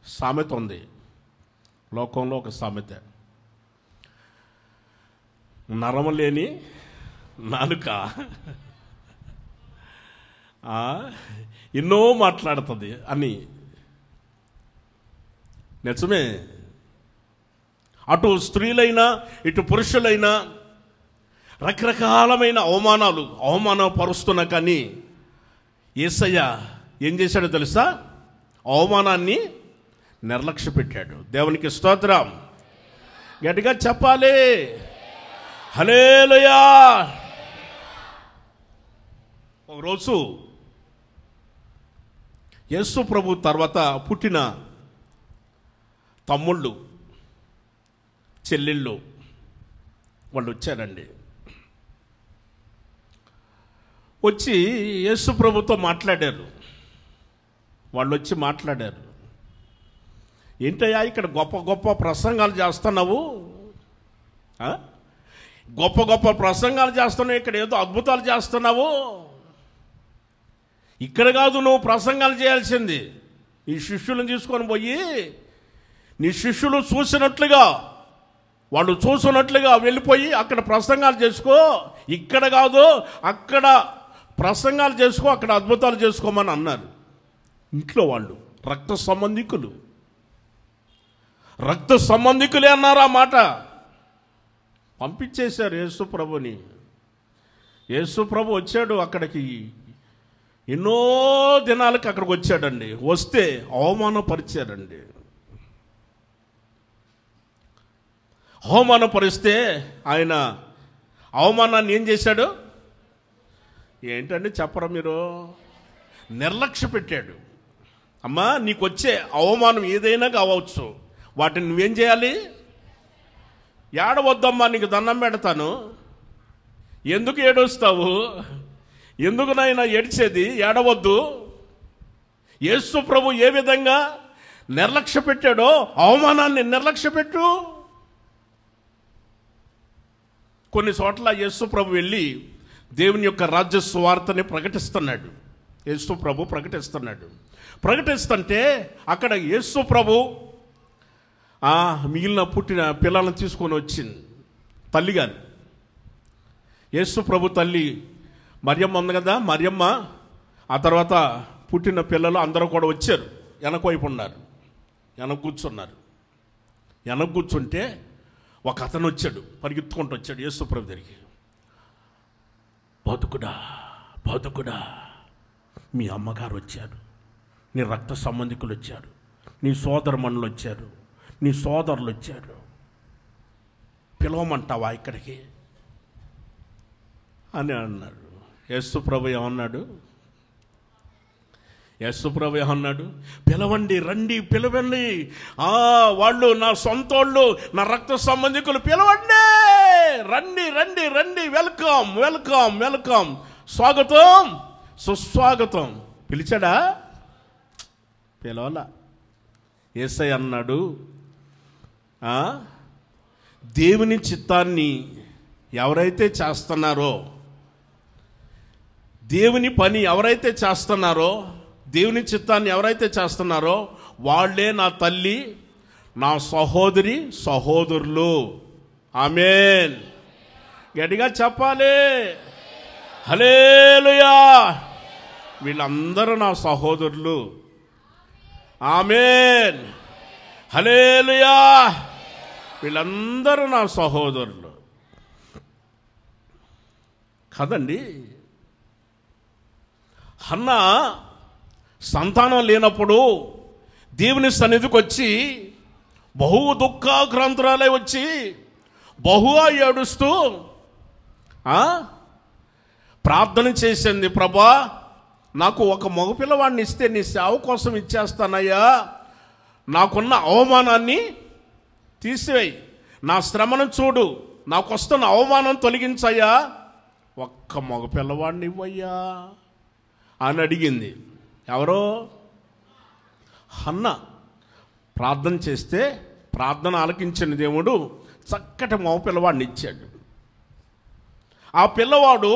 సామెత ఉంది లోకంలో, ఒక సామెత, నరము లేని నాలుక ఎన్నో మాట్లాడుతుంది అని. నిజమే. అటు స్త్రీలైనా ఇటు పురుషులైనా రకరకాలమైన అవమానపరుస్తున్నా కానీ యేసయ్య ఏం చేశాడో తెలుసా? అవమానాన్ని నిర్లక్ష్య పెట్టాడు. దేవునికి స్తోత్రం. గట్టిగా చెప్పాలి, హల్లెలూయా. ఒకరోజు యేసు ప్రభు తర్వాత పుట్టిన తమ్ముళ్ళు చెల్లెళ్ళు వాళ్ళు వచ్చారండి. వచ్చి యేసు ప్రభుతో మాట్లాడారు. వాళ్ళు వచ్చి మాట్లాడారు, ఏంటయ్యా ఇక్కడ గొప్ప గొప్ప ప్రసంగాలు చేస్తున్నావు, గొప్ప గొప్ప ప్రసంగాలు చేస్తున్నావు, ఇక్కడ ఏదో అద్భుతాలు చేస్తున్నావు. ఇక్కడ కాదు నువ్వు ప్రసంగాలు చేయాల్సింది. నీ శిష్యులను తీసుకొని పోయి నీ శిష్యులు చూసినట్లుగా, వాళ్ళు చూసినట్లుగా వెళ్ళిపోయి అక్కడ ప్రసంగాలు చేసుకో. ఇక్కడ కాదు అక్కడ ప్రసంగాలు చేసుకో, అక్కడ అద్భుతాలు చేసుకోమని అన్నారు. ఇంట్లో వాళ్ళు రక్త సంబంధికులే అన్నారు. ఆ మాట పంపించేశారు యేసు ప్రభుని. యేసు ప్రభు వచ్చాడు అక్కడికి, ఎన్నో దినాలకి అక్కడికి వచ్చాడండి. వస్తే అవమానపరిచారండి. అవమానపరిస్తే ఆయన అవమానాన్ని ఏం చేశాడు? ఏంటండి చెప్పరా మీరు? నిర్లక్ష్య పెట్టాడు. అమ్మా, నీకు వచ్చే అవమానం ఏదైనా కావచ్చు, వాటిని నువ్వేం చేయాలి? ఏడవద్దమ్మా, నీకు దండం పెడతాను. ఎందుకు ఏడుస్తావు? ఎందుకు నాయనా ఏడ్చేది? ఏడవద్దు. యేసు ప్రభు ఏ విధంగా నిర్లక్ష్య పెట్టాడో అవమానాన్ని నిర్లక్ష్య పెట్టు. కొన్ని చోట్ల యేసు ప్రభు వెళ్ళి దేవుని యొక్క రాజ్య సువార్తని ప్రకటిస్తున్నాడు. యేసు ప్రభు ప్రకటిస్తుంటే అక్కడ యేసు ప్రభు మిగిలిన పుట్టిన పిల్లలను తీసుకొని వచ్చింది తల్లిగారు. యేసు ప్రభు తల్లి మరియమ్మ ఉంది కదా, మరియమ్మ ఆ తర్వాత పుట్టిన పిల్లలు అందరూ కూడా వచ్చారు. వెనకవైపు ఉన్నారు, వెనక కూర్చుంటే ఒక అతను వచ్చాడు, పరిగెత్తుకుంటూ వచ్చాడు యేసు ప్రభు దగ్గరికి. బతుకుడా, మీ అమ్మగారు వచ్చారు, నీ రక్త సంబంధికులు వచ్చారు, నీ సోదరమణులు వచ్చారు, నీ సోదరులు వచ్చారు, పిలవమంటావా ఇక్కడికి అని అన్నారు. యేసు ప్రభు ఏమన్నాడు? యేసు ప్రభు ఏమన్నాడు? పిలవండి, రండి, పిలవండి. వాళ్ళు నా సొంతోళ్ళు, నా రక్త సంబంధికులు, పిలవండి, రండి రండి రండి, వెల్కమ్ వెల్కమ్ వెల్కమ్, స్వాగతం సుస్వాగతం. పిలిచాడా? పిలవలా. యేసయ్య అన్నాడు, దేవుని చిత్తాన్ని ఎవరైతే చేస్తున్నారో, దేవుని పని ఎవరైతే చేస్తున్నారో, దేవుని చిత్తాన్ని ఎవరైతే చేస్తున్నారో వాళ్ళే నా తల్లి, నా సహోదరి, సహోదరులు. ఆమేన్. గట్టిగా చెప్పాలి. హల్లెలూయా. వీళ్ళందరూ నా సహోదరులు. ఆమేన్. హల్లెలూయా. వీళ్ళందరూ నా సహోదరులు కదండి. హన్నా సంతానం లేనప్పుడు దేవుని సన్నిధికి వచ్చి బహు దుఃఖాక్రాంతురాలై వచ్చి బహుగా ఏడుస్తూ ప్రార్థన చేసింది, ప్రభా నాకు ఒక మగపిల్లవాడిని ఇస్తే నీ సేవ కోసం ఇచ్చేస్తానయ్యా, నాకున్న అవమానాన్ని తీసివేయి, నా శ్రమను చూడు, నాకు వస్తున్న అవమానం తొలగించయ్యా, ఒక్క మగపిల్లవాడిని ఇవ్వయ్యా అని అడిగింది. ఎవరో? హన్నా. ప్రార్థన చేస్తే ప్రార్థన ఆలకించిన దేవుడు చక్కటి మగ పిల్లవాడిని ఇచ్చాడు. ఆ పిల్లవాడు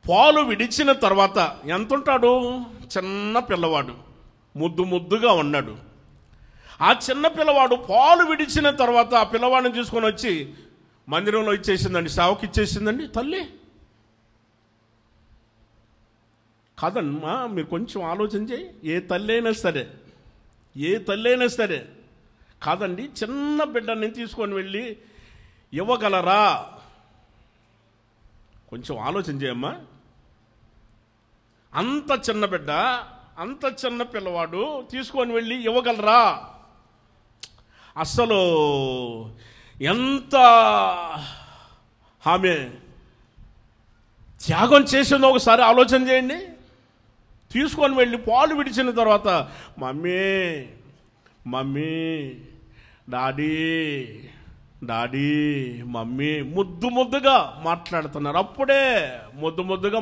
పాలు విడిచిన తర్వాత ఎంతుంటాడు? చిన్న పిల్లవాడు, ముద్దు ముద్దుగా ఉన్నాడు. ఆ చిన్న పిల్లవాడు పాలు విడిచిన తర్వాత ఆ పిల్లవాడిని తీసుకొని వచ్చి మందిరంలో ఇచ్చేసిందండి, సేవకి ఇచ్చేసిందండి తల్లి. కాదమ్మా, మీరు కొంచెం ఆలోచన చేయి. ఏ తల్లి అయినా సరే కాదండి, చిన్న బిడ్డని తీసుకొని వెళ్ళి ఇవ్వగలరా? కొంచెం ఆలోచన చేయమ్మా. అంత చిన్న బిడ్డ, అంత చిన్న పిల్లవాడు తీసుకొని వెళ్ళి ఇవ్వగలరా? అసలు ఎంత ఆమె త్యాగం చేసిందో ఒకసారి ఆలోచన చేయండి. తీసుకొని వెళ్ళి పాలు విడిచిన తర్వాత mummy mummy, daddy daddy, mummy, ముద్దు ముద్దుగా మాట్లాడుతున్నారు. అప్పుడే ముద్దుగా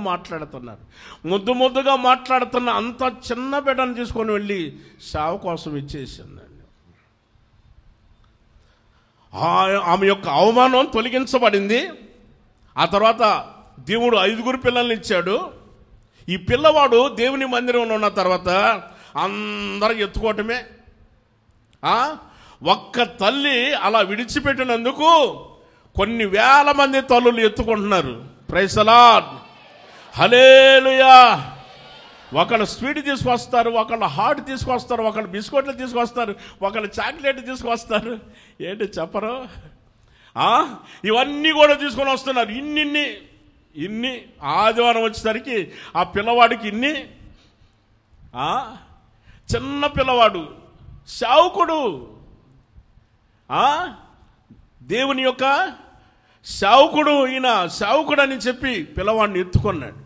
మాట్లాడుతున్న అంత చిన్న బిడ్డను తీసుకొని వెళ్ళి సేవ కోసం ఇచ్చేసిందండి. ఆమె యొక్క అవమానం తొలగించబడింది. ఆ తర్వాత దేవుడు 5 పిల్లల్ని ఇచ్చాడు. ఈ పిల్లవాడు దేవుని మందిరంలో ఉన్న తర్వాత అందరూ ఎత్తుకోవటమే. ఒక్క తల్లి అలా విడిచిపెట్టినందుకు కొన్ని వేల మంది తల్లులు ఎత్తుకుంటున్నారు. Praise the Lord. హల్లెలూయా. ఒకళ్ళు స్వీట్ తీసుకొస్తారు, ఒకళ్ళు హాట్ తీసుకొస్తారు, ఒకళ్ళు బిస్కెట్లు తీసుకొస్తారు, ఒకళ్ళు చాక్లెట్ తీసుకొస్తారు. ఏంటి చెప్పరు? ఇవన్నీ కూడా తీసుకొని వస్తున్నారు. ఇన్ని ఆదివారం వచ్చేసరికి ఆ పిల్లవాడికి ఇన్ని. చిన్న పిల్లవాడు, సేవకుడు, దేవుని యొక్క సేవకుడు, ఈయన సేవకుడు అని చెప్పి పిల్లవాడిని ఎత్తుకున్నాడు.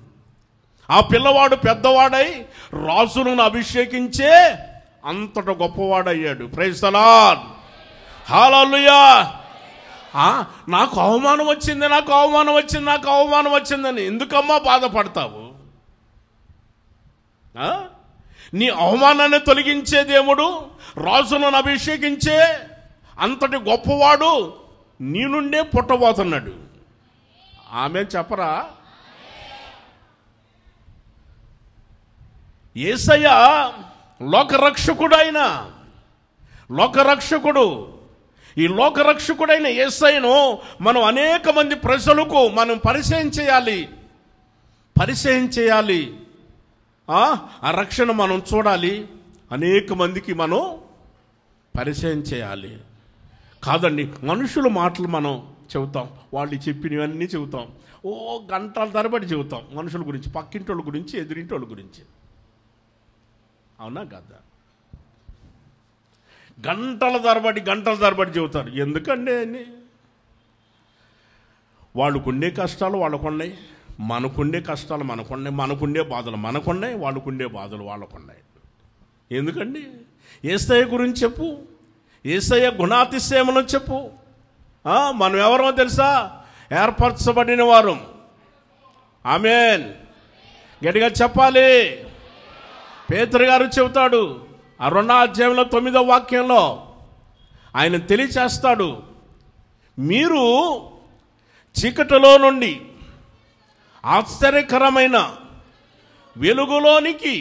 ఆ పిల్లవాడు పెద్దవాడై రాజులను అభిషేకించే అంతట గొప్పవాడయ్యాడు. Praise the Lord. హల్లెలూయా. నాకు అవమానం వచ్చిందని ఎందుకమ్మా బాధపడతావు? నీ అవమానాన్ని తొలగించే దేవుడు, రాజులను అభిషేకించే అంతటి గొప్పవాడు నీ నుండే పుట్టబోతున్నాడు. ఆమె చెప్పరా? యేసయ్య లోకరక్షకుడు. ఈ లోకరక్షకుడైన యేసయ్యను మనం అనేక మంది ప్రజలకు మనం పరిచయం చేయాలి. ఆ రక్షణ మనం చూడాలి, అనేక మందికి మనం పరిచయం చేయాలి. కాదండి, మనుషుల మాటలు మనం చెబుతాం, వాళ్ళు చెప్పినవన్నీ చెబుతాం, గంటల తరబడి చెబుతాం మనుషుల గురించి, పక్కింటోళ్ళ గురించి, ఎదురింటోళ్ళ గురించి. అవునా కదా? గంటల తరబడి చెబుతారు. ఎందుకండి అని? వాళ్ళకుండే కష్టాలు వాళ్ళకున్నాయి, మనకుండే కష్టాలు మనకున్నాయి, మనకుండే బాధలు మనకున్నాయి, వాళ్ళకుండే బాధలు వాళ్ళకున్నాయి. ఎందుకండి? యేసయ్య గురించి చెప్పు, యేసయ్య గుణాతిశయములను చెప్పు. మనం ఎవరో తెలుసా? ఏర్పరచబడిన వారు. ఆమేన్. గట్టిగా చెప్పాలి. పేతురు గారు చెబుతాడు ఆ 2వ అధ్యాయంలో 9వ వాక్యంలో, ఆయన తెలియచేస్తాడు, మీరు చీకటిలో నుండి ఆశ్చర్యకరమైన వెలుగులోనికి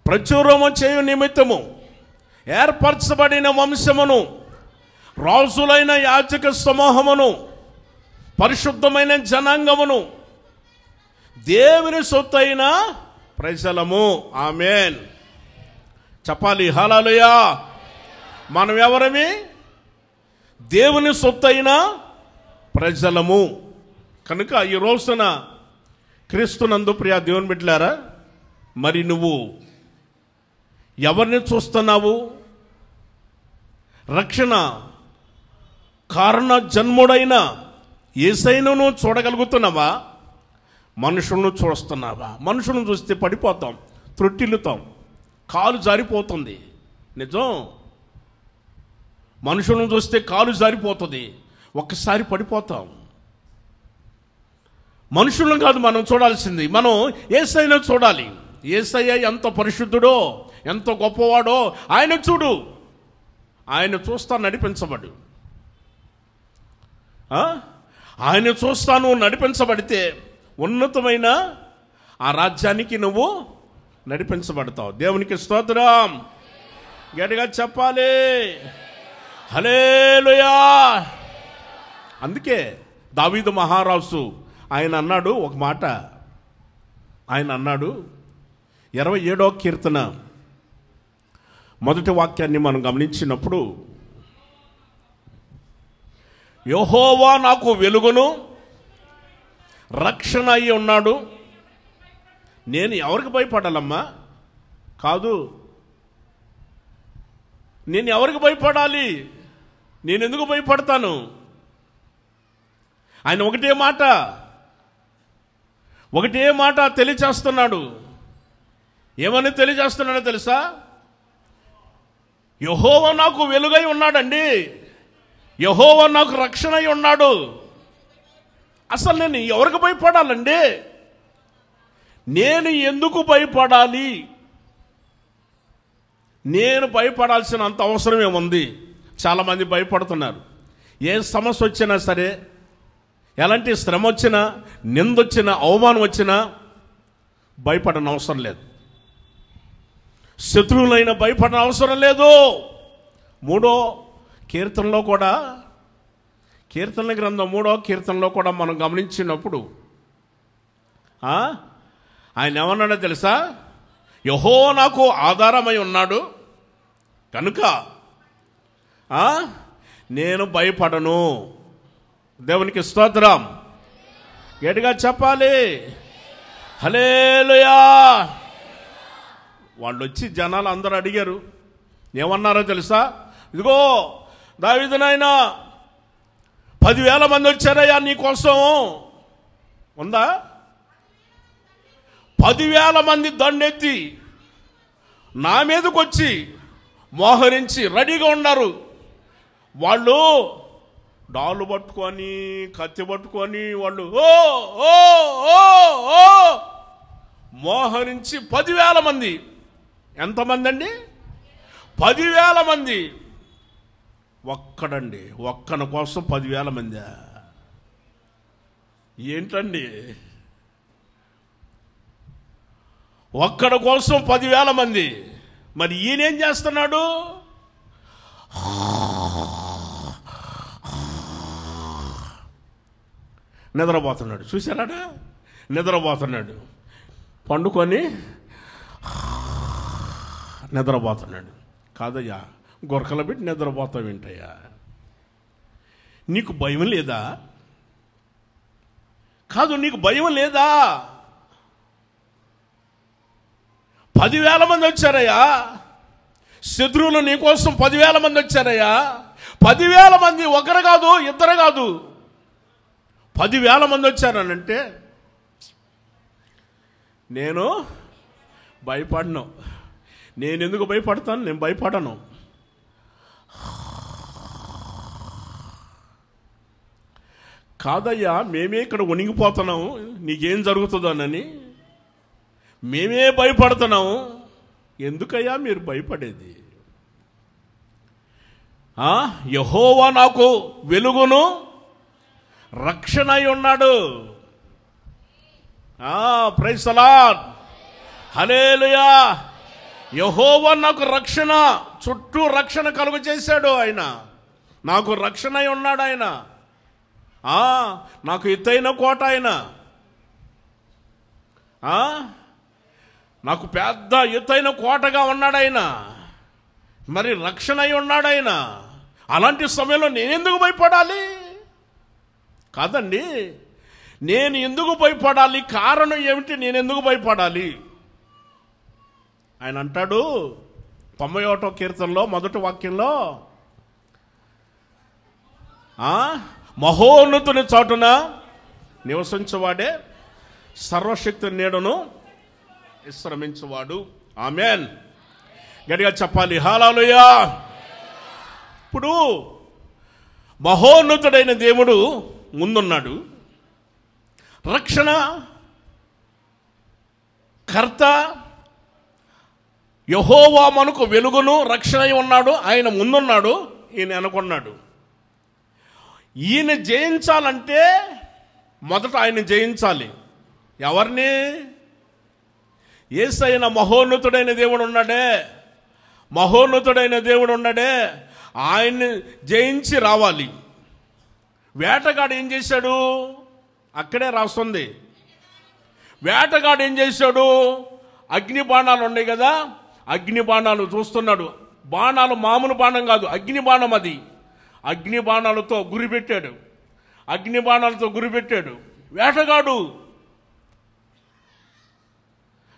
ప్రచురము చేయు నిమిత్తము ఏర్పరచబడిన వంశమును, రాజులైన యాజక సమూహమును, పరిశుద్ధమైన జనాంగమును, దేవుని సొత్తైన ప్రజలము. ఆమేన్. చెప్పాలి హల్లెలూయా. మనం ఎవరమి? దేవుని సొత్తైన ప్రజలము. కనుక ఈ రోజున క్రీస్తునందు ప్రియ దేవుని బిడ్డలారా, మరి నువ్వు ఎవరిని చూస్తున్నావు? రక్షణ కారణ జన్ముడైన యేసయ్యను నువ్వు చూడగలుగుతున్నావా? మనుషులను చూస్తున్నావా? మనుషులను చూస్తే పడిపోతాం, త్రొట్టిల్లుతాం, కాలు జారిపోతుంది. నిజం. మనుషులను చూస్తే కాలు జారిపోతుంది, ఒక్కసారి పడిపోతాం. మనుషులను కాదు మనం చూడాల్సింది, మనం యేసయ్యను చూడాలి. యేసయ్య ఎంత పరిశుద్ధుడో, ఎంత గొప్పవాడో ఆయన చూడు. ఆయన చూస్తా నడిపించబడు. ఆయన చూస్తాను నడిపించబడితే ఉన్నతమైన ఆ రాజ్యానికి నువ్వు నడిపించబడతావు. దేవునికి స్తోత్రం. గట్టిగా చెప్పాలి హల్లెలూయా. అందుకే దావీదు మహారాజు ఆయన అన్నాడు ఒక మాట. ఆయన అన్నాడు 27వ కీర్తన మొదటి వాక్యాన్ని మనం గమనించినప్పుడు, యెహోవా నాకు వెలుగును రక్షణ అయి ఉన్నాడు, నేను ఎవరికి భయపడాలమ్మా? కాదు, నేను ఎవరికి భయపడాలి? నేను ఎందుకు భయపడతాను? ఆయన ఒకటే మాట తెలియచేస్తున్నాడు. ఏమని తెలియజేస్తున్నాడో తెలుసా? యెహోవా నాకు వెలుగై ఉన్నాడండి, యెహోవా నాకు రక్షణ అయి ఉన్నాడు. అసలు నేను ఎవరికి భయపడాలండి? నేను ఎందుకు భయపడాలి? నేను భయపడాల్సినంత అవసరం ఏముంది? చాలామంది భయపడుతున్నారు. ఏ సమస్య వచ్చినా సరే, ఎలాంటి శ్రమ వచ్చినా, నిందొచ్చినా, అవమానం వచ్చినా భయపడని అవసరం లేదు. శత్రువులైనా భయపడని అవసరం లేదు. 3వ కీర్తనలో కూడా, కీర్తనల గ్రంథం 3వ కీర్తనలో కూడా మనం గమనించినప్పుడు ఆయన ఏమన్నాడో తెలుసా? యెహోవా నాకు ఆధారమై ఉన్నాడు కనుక నేను భయపడను. దేవునికి స్తోత్రం. గట్టిగా చెప్పాలి హల్లెలూయా. వాళ్ళు వచ్చి జనాలు అందరూ అడిగారు, ఏమన్నారో తెలుసా? ఇదిగో దావీదు నాయనా 10,000 మంది వచ్చారయ్యా నీకోసం. ఉందా? 10,000 మంది దండెత్తి నా మీదకి వచ్చి మోహరించి రెడీగా ఉన్నారు. వాళ్ళు డాలు పట్టుకొని, కత్తి పట్టుకొని, వాళ్ళు ఓ ఓ ఓ ఓ మోహరించి 10,000 మంది. ఎంతమంది అండి? 10,000 మంది. ఒక్కడండి, ఒక్కన కోసం 10,000 మంది. ఏంటండి? ఒక్కడ కోసం 10,000 మంది. మరి ఈయనేం చేస్తున్నాడు? నిద్రపోతున్నాడు. చూసారా? నిద్రపోతున్నాడు. పండుకొని నిద్రపోతున్నాడు. కాదయ్యా, గొరకలు పెట్టి నిద్రపోతావు ఏంటయ్యా? నీకు భయం లేదా? కాదు, నీకు భయం లేదా? 10,000 మంది వచ్చారయ్యా, శత్రువులు నీకోసం 10,000 మంది వచ్చారయ్యా. 10,000 మంది, ఒకరు కాదు, ఇద్దరు కాదు, 10,000 మంది వచ్చారనంటే నేను భయపడను. నేను ఎందుకు భయపడతాను? నేను భయపడను. కాదయ్యా, మేమే ఇక్కడ వణిగిపోతున్నాము, నీకేం జరుగుతుందోనని మేమే భయపడుతున్నాము. ఎందుకయ్యా మీరు భయపడేది? యెహోవా నాకు వెలుగును రక్షణ అయి ఉన్నాడు. ప్రైజ్ ది లార్డ్, హల్లెలూయా. యెహోవా నాకు రక్షణ, చుట్టూ రక్షణ కలుగ చేశాడు ఆయన. నాకు రక్షణ అయి ఉన్నాడు ఆయన. నాకు ఎత్తైన కోట ఆయన. నాకు పెద్ద ఎత్తైన కోటగా ఉన్నాడు ఆయన. మరి రక్షణ అయి ఉన్నాడు ఆయన. అలాంటి సమయంలో నేనెందుకు భయపడాలి? కాదండి, నేను ఎందుకు భయపడాలి? కారణం ఏమిటి? నేను ఎందుకు భయపడాలి? ఆయన అంటాడు 91వ కీర్తనలో మొదటి వాక్యంలో, మహోన్నతుని చాటున నివసించువాడే సర్వశక్తి నీడను విశ్రమించువాడు. ఆమేన్. గట్టిగా చెప్పాలి హల్లెలూయా. ఇప్పుడు మహోన్నతుడైన దేవుడు ముందున్నాడు, రక్షణ కర్త యెహోవా మనకు వెలుగును రక్షణ అయి ఉన్నాడు. ఆయన ముందున్నాడు, ఈయన అనుకున్నాడు. ఈయన జయించాలంటే మొదట ఆయన జయించాలి. ఎవరిని? యేసయ్య మహోన్నతుడైన దేవుడు ఉన్నాడే, మహోన్నతుడైన దేవుడు ఉన్నాడే, ఆయన్ని జయించి రావాలి. వేటగాడు ఏం చేశాడు? అక్కడే రాస్తుంది. వేటగాడు ఏం చేశాడు? అగ్ని బాణాలు ఉన్నాయి కదా, అగ్ని బాణాలు చూస్తున్నాడు. బాణాలు మామూలు బాణం కాదు, అగ్ని బాణం. అది అగ్ని బాణాలతో గురిపెట్టాడు, అగ్ని బాణాలతో గురిపెట్టాడు వేటగాడు.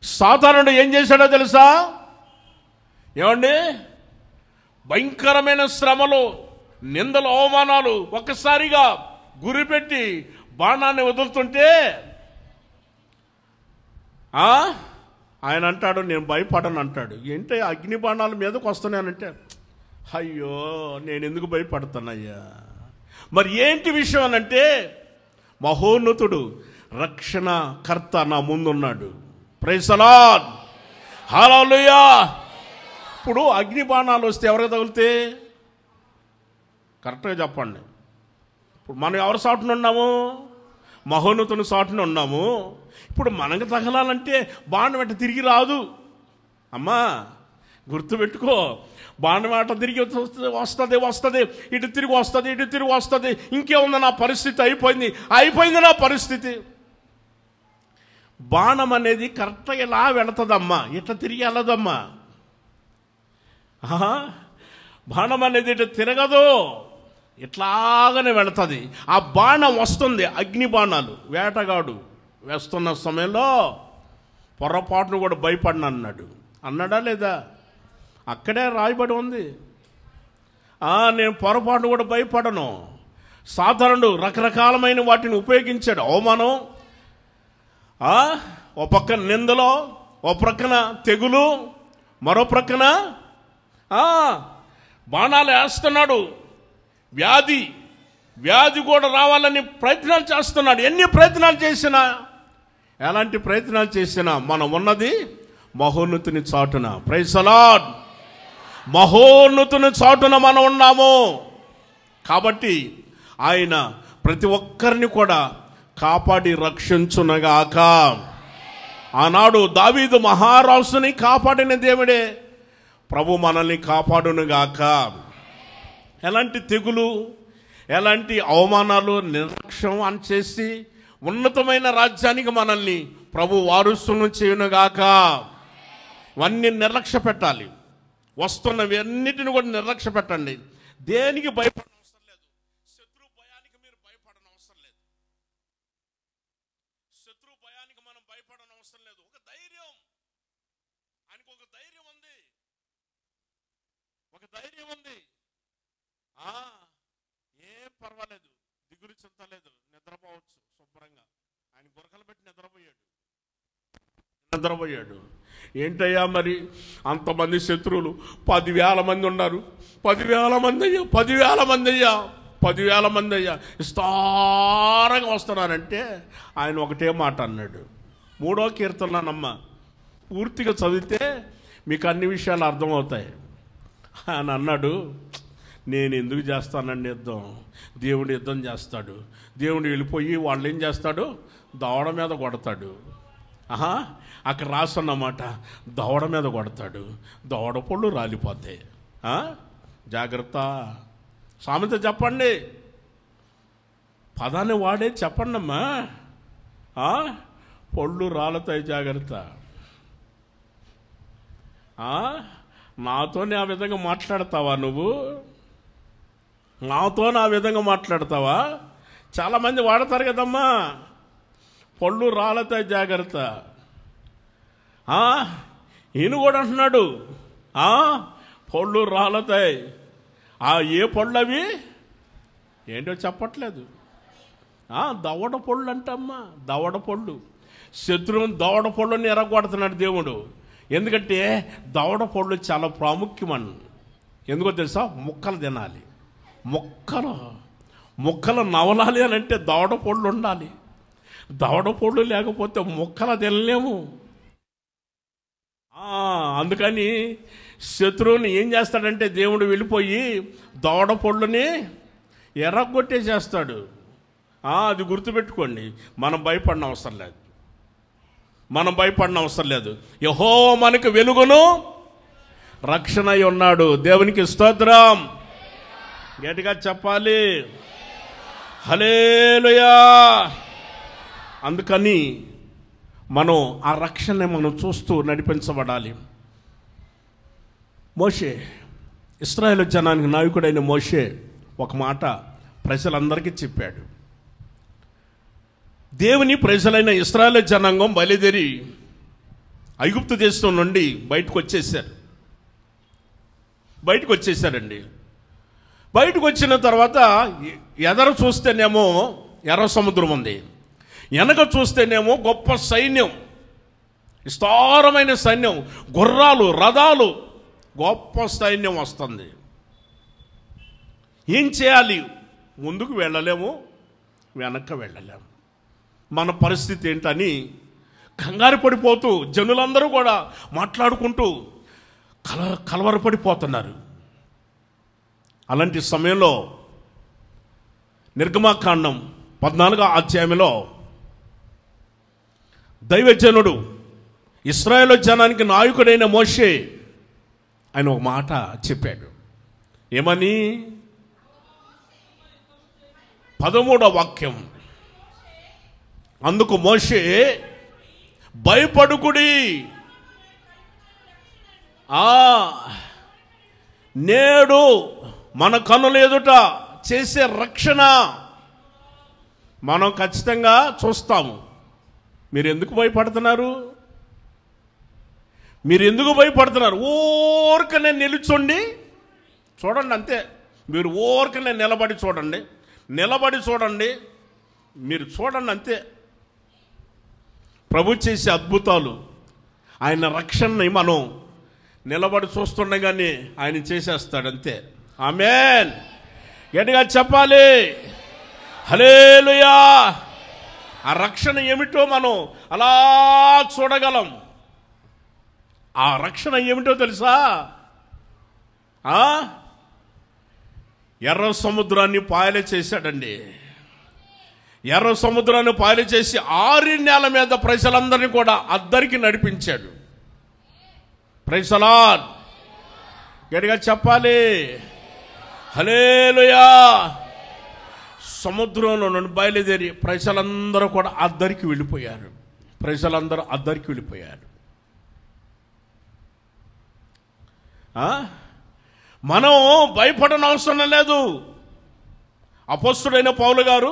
సాతానుడు ఏం చేశాడో తెలుసా? ఏమండి, భయంకరమైన శ్రమలు, నిందలు, అవమానాలు ఒక్కసారిగా గురిపెట్టి బాణాన్ని వదులుతుంటే ఆయన అంటాడు నేను భయపడను అంటాడు. ఏంటి అగ్ని బాణాల మీదకు వస్తున్నానంటే, అయ్యో నేను ఎందుకు భయపడతానయ్యా? మరి ఏంటి విషయం అనంటే, మహోన్నతుడు రక్షణ కర్త నా ముందున్నాడు. ప్రైజ్ ది లార్డ్, హల్లెలూయా. ఇప్పుడు అగ్ని బాణాలు వస్తే ఎవరికి తగిలితే? కరెక్ట్గా చెప్పండి. ఇప్పుడు మనం ఎవరి సాటున ఉన్నాము? మహోన్నతుని సాటున ఉన్నాము. ఇప్పుడు మనకు తగలాలంటే బాణం వెంట తిరిగి రాదు అమ్మా, గుర్తుపెట్టుకో. బాణం వెంట తిరిగి వస్తుంది, ఇటు తిరిగి వస్తుంది, ఇటు తిరిగి వస్తుంది. ఇంకేముంది, నా పరిస్థితి అయిపోయింది నా పరిస్థితి. బాణం అనేది కరెక్ట్గా ఇలా వెళుతుందమ్మా, ఇట్లా తిరిగి వెళ్ళదమ్మా. బాణం అనేది ఇటు తిరగదు, ఇట్లాగనే వెళుతుంది. ఆ బాణం వస్తుంది, అగ్ని బాణాలు. వేటగాడు వేస్తున్న సమయంలో పొరపాటును కూడా భయపడిన అన్నాడా లేదా? అక్కడే రాయబడి ఉంది. నేను పొరపాటును కూడా భయపడను. సాధారణుడు రకరకాలమైన వాటిని ఉపయోగించాడు. అవమానం, ఓ పక్కన నిందలో, ఓ ప్రక్కన తెగులు, మరో ప్రక్కన బాణాలు వేస్తున్నాడు. వ్యాధి కూడా రావాలని ప్రయత్నాలు చేస్తున్నాడు. ఎన్ని ప్రయత్నాలు చేసినా, ఎలాంటి ప్రయత్నాలు చేసినా మనం ఉన్నది మహోన్నతుని చాటున. ప్రైజ్ ది లార్డ్, మహోన్నతుని చాటున మనం ఉన్నాము. కాబట్టి ఆయన ప్రతి ఒక్కరిని కూడా కాపాడి రక్షించునగాక. ఆనాడు దావీదు మహారాజుని కాపాడిన దేవుడే ప్రభు మనల్ని కాపాడునుగాక. ఎలాంటి తెగులు, ఎలాంటి అవమానాలు, నిర్లక్ష్యం అని చేసి ఉన్నతమైన రాజ్యానికి మనల్ని ప్రభు వారసులను చేయునుగాక. ఇవన్నీ నిర్లక్ష్య పెట్టాలి. వస్తున్నవి అన్నిటిని కూడా నిర్లక్ష్య పెట్టండి. దేనికి భయపడ ఉంది. ఏం పర్వాలేదు, దిగులు చింతలేదు, నిద్రపోవచ్చు శుభ్రంగా. ఆయన గురకలు పెట్టి నిద్రపోయాడు. ఏంటయ్యా మరి అంతమంది శత్రువులు, 10,000 మంది ఉన్నారు. 10,000 మంది అయ్యా విస్తారంగా వస్తున్నారంటే ఆయన ఒకటే మాట అన్నాడు. 3వ కీర్తనమ్మ పూర్తిగా చదివితే మీకు అన్ని విషయాలు అర్థమవుతాయి. ఆయన అన్నాడు, నేను ఎందుకు చేస్తానండి యుద్ధం? దేవుడు యుద్ధం చేస్తాడు. దేవుడు వెళ్ళిపోయి వాళ్ళు ఏం చేస్తాడు? దవడ మీద కొడతాడు. అక్కడ రాస్తున్నమాట, దవడ మీద కొడతాడు, దవడ పళ్ళు రాలిపోతాయి. జాగ్రత్త. సామెత చెప్పండి, పదాన్ని వాడే చెప్పండి అమ్మా. పళ్ళు రాలుతాయి, జాగ్రత్త. నాతోనే ఆ విధంగా మాట్లాడతావా నువ్వు? నాతోనే ఆ విధంగా మాట్లాడతావా? చాలామంది వాడతారు కదమ్మా, పళ్ళు రాలుతాయి, జాగ్రత్త. ఈయన కూడా అంటున్నాడు, పళ్ళు రాలుతాయి. ఏ పళ్ళు అవి? ఏంటో చెప్పట్లేదు. దవడ పళ్ళు అంటమ్మా, దవడ పళ్ళు. శత్రువుని దవడ పళ్ళని ఎరగొడుతున్నాడు దేవుడు. ఎందుకంటే దవడ పళ్ళు చాలా ప్రాముఖ్యమని. ఎందుకో తెలుసా? ముక్కలు తినాలి. ముక్కలు నవలాలి అని అంటే దవడ పళ్ళు ఉండాలి. దవడ పళ్ళు లేకపోతే ముక్కలు తినలేము. అందుకని శత్రువుని ఏం చేస్తాడంటే దేవుడు వెళ్ళిపోయి దవడ పళ్ళుని ఎర్రగొట్టేసేస్తాడు. అది గుర్తుపెట్టుకోండి. మనం భయపడిన అవసరం లేదు. యెహోవా మనకు వెలుగును రక్షణ అయి ఉన్నాడు. దేవునికి స్తోత్రం. గట్టిగా చెప్పాలి, హల్లెలూయా. అందుకని మనం ఆ రక్షణ మనం చూస్తూ నడిపించబడాలి. మోషే, ఇశ్రాయేలు జనానికి నాయకుడైన మోషే ఒక మాట ప్రజలందరికీ చెప్పాడు. దేవుని ప్రజలైన ఇశ్రాయేలు జనాంగం బయలుదేరి ఐగుప్తు దేశం నుండి బయటకు వచ్చేసారండి. బయటకు వచ్చిన తర్వాత ఎదర చూస్తేనేమో ఎర్ర సముద్రం ఉంది, వెనక చూస్తేనేమో గొప్ప సైన్యం, విస్తారమైన సైన్యం, గుర్రాలు, రథాలు, గొప్ప సైన్యం వస్తుంది. ఏం చేయాలి? ముందుకు వెళ్ళలేము, వెనక్కి వెళ్ళలేము. మన పరిస్థితి ఏంటని కంగారు పడిపోతూ జనులందరూ కూడా మాట్లాడుకుంటూ కలవరపడిపోతున్నారు. అలాంటి సమయంలో నిర్గమాకాండం 14వ అధ్యాయంలో దైవజనుడు, ఇశ్రాయేలు జనానికి నాయకుడైన మోషే ఆయన ఒక మాట చెప్పాడు. ఏమని? 13వ వాక్యం. అందుకు మోషే, భయపడుకుడి, నేడు మన కన్నుల ఎదుట చేసే రక్షణ మనం ఖచ్చితంగా చూస్తాము. మీరు ఎందుకు భయపడుతున్నారు? ఊరికనే నిలుచోండి, చూడండి అంతే. మీరు ఊరికనే నిలబడి చూడండి, మీరు చూడండి అంతే. ప్రభు చేసే అద్భుతాలు, ఆయన రక్షణని మనం నిలబడి చూస్తుండగానే ఆయన చేసేస్తాడు అంతే. ఆమేన్. గట్టిగా చెప్పాలి, హల్లెలూయా. ఆ రక్షణ ఏమిటో మనం అలా చూడగలం. ఆ రక్షణ ఏమిటో తెలుసా? ఎర్ర సముద్రాన్ని పాయలు చేశాడండి. ఎర్ర సముద్రాన్ని పాయలు చేసి 6 నేల మీద ప్రజలందరినీ కూడా అద్దరికి నడిపించాడు. Praise the lord. గట్టిగా చెప్పాలి, హల్లెలూయా. సముద్రంలో నుండి బయలుదేరి ప్రజలందరూ కూడా అద్దరికి వెళ్ళిపోయారు. మనం భయపడనవసరం లేదు. అపోస్తలుడైన పౌలు గారు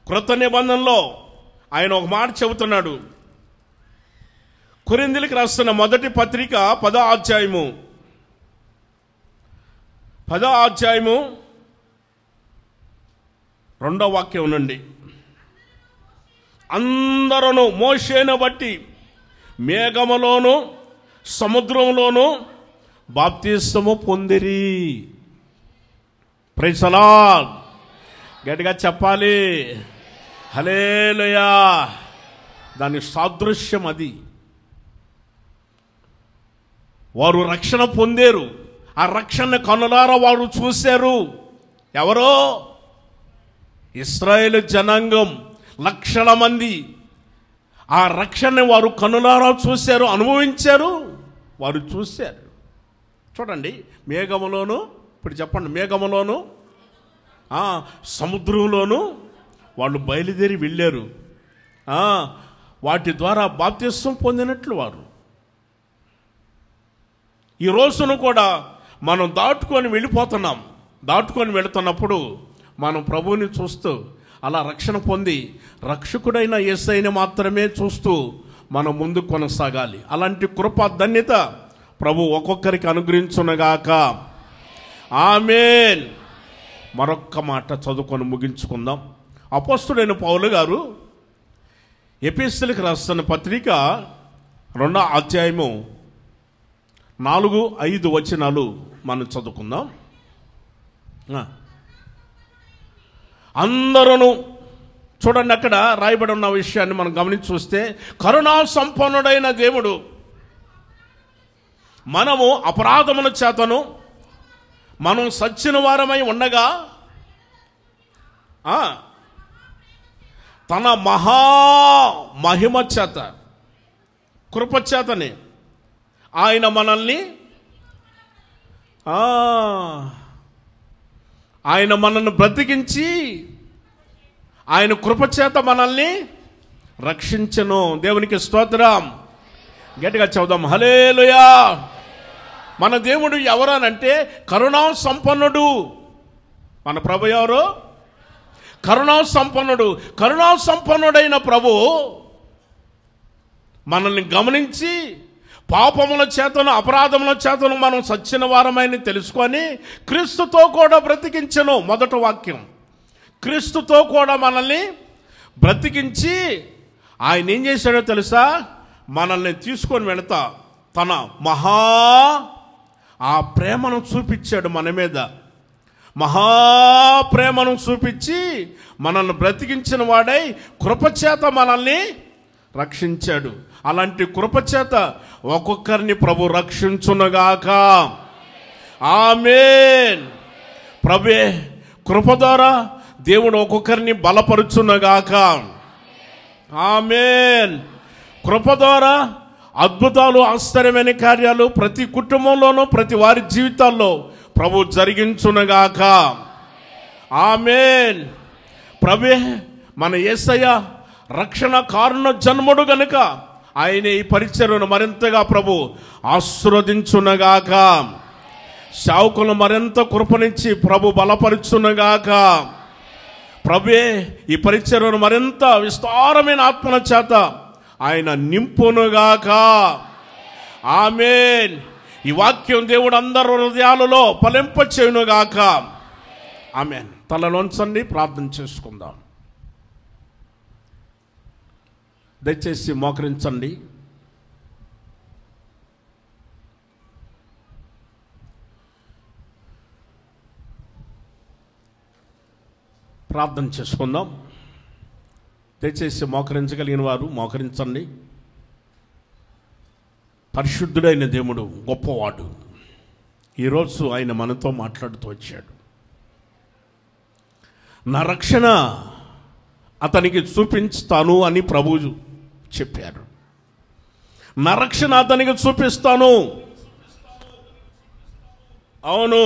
క్రొత్త నిబంధనలో ఆయన ఒక మాట చెబుతున్నాడు. కొరింథీయులకు రాస్తున్న మొదటి పత్రిక 10వ అధ్యాయము 10వ అధ్యాయము 2వ వాక్యం నుండి, అందరూ మోషేను బట్టి మేఘములోను సముద్రంలోను బాప్తిస్మము పొందిరి. Praise the lord. గట్టిగా చెప్పాలి హల్లెలూయా. దాని సాదృశ్యం అది. వారు రక్షణ పొందారు. ఆ రక్షణ కనులారా వారు చూశారు. ఎవరో? ఇశ్రాయేలు జనాంగం, లక్షల మంది. ఆ రక్షణ వారు కనులారా చూశారు, అనుభవించారు, వారు చూశారు. చూడండి, మేఘములోను, ఇప్పుడు చెప్పండి, మేఘములోను సముద్రంలోను వాళ్ళు బయలుదేరి వెళ్ళారు. వాటి ద్వారా బాప్తిస్మం పొందినట్లు వారు. ఈ రోజును కూడా మనం దాటుకొని వెళ్ళిపోతున్నాం. దాటుకొని వెళుతున్నప్పుడు మనం ప్రభువుని చూస్తూ అలా రక్షణ పొంది రక్షకుడైన యేసయ్యని మాత్రమే చూస్తూ మనం ముందు కొనసాగాలి. అలాంటి కృప ధన్యత ప్రభు ఒక్కొక్కరికి అనుగ్రహించునుగాక. ఆమేన్. మరొక్క మాట చదువుకొని ముగించుకుందాం. అపోస్తలుడైన పౌలు గారు ఎఫెసీయులకు రాస్తున్న పత్రిక 2వ అధ్యాయము 4-5 వచనాలు మనం చదువుకుందాం. అందరూ చూడండి, అక్కడ రాయబడి ఉన్న విషయాన్ని మనం గమనించి చూస్తే, కరుణా సంపన్నుడైన దేవుడు మనము అపరాధముల చేతను మనం సచ్చిన వారమై ఉండగా తన మహిమ చేత, కృపచేతని ఆయన మనల్ని బ్రతికించి ఆయన కృపచేత మనల్ని రక్షించెను. దేవునికి స్తోత్రం. గట్టిగా చెబుదాం హల్లెలూయా. మన దేవుడు ఎవరనంటే కరుణా సంపన్నుడు. మన ప్రభు ఎవరు? కరుణా సంపన్నుడు. కరుణా సంపన్నుడైన ప్రభు మనల్ని గమనించి పాపముల చేతను అపరాధముల చేతను మనం సచ్చిన వారమని తెలుసుకొని క్రీస్తుతో కూడా బ్రతికించెను. మొదటి వాక్యం, క్రీస్తుతో కూడా మనల్ని బ్రతికించి ఆయన ఏం చేశాడో తెలుసా? మనల్ని తీసుకొని వెళతా తన ఆ ప్రేమను చూపించాడు మన మీద. మహాప్రేమను చూపించి మనల్ని బ్రతికించిన వాడై కృపచేత మనల్ని రక్షించాడు. అలాంటి కృపచేత ఒక్కొక్కరిని ప్రభు రక్షించునుగాక. ఆమేన్. ప్రభువే కృప ద్వారా దేవుడు ఒక్కొక్కరిని బలపరుచునుగాక. ఆమేన్. కృప ద్వారా అద్భుతాలు, ఆశ్చర్యమైన కార్యాలు ప్రతి కుటుంబంలోనూ ప్రతి వారి జీవితాల్లో ప్రభు జరిగించునుగాక. ఆమేన్. ప్రభువే మన యేసయ్య రక్షణ కారణ జన్ముడు గనుక ఆయన ఈ పరిచర్యను మరింతగా ప్రభు ఆశీర్వదించునుగాక. సేవకులను మరింత కృపనిచ్చి ప్రభు బలపరుచునుగాక. ప్రభువే ఈ పరిచర్యను మరింత విస్తారమైన ఆత్మల చేత ఆయన నింపునుగాక. ఆమేన్. ఈ వాక్యం దేవుడు అందరి హృదయాలలో ఫలింపచేయునుగాక. ఆమేన్. తలలోంచండి, ప్రార్థన చేసుకుందాం. దయచేసి మోకరించండి. ప్రార్థన చేసుకుందాం. దయచేసి మోకరించగలిగిన వారు మోకరించండి. పరిశుద్ధుడైన దేవుడు గొప్పవాడు. ఈరోజు ఆయన మనతో మాట్లాడుతూ వచ్చాడు. నా రక్షణ అతనికి చూపించుతాను అని ప్రభువు చెప్పారు. నా రక్షణ అతనికి చూపిస్తాను. అవును,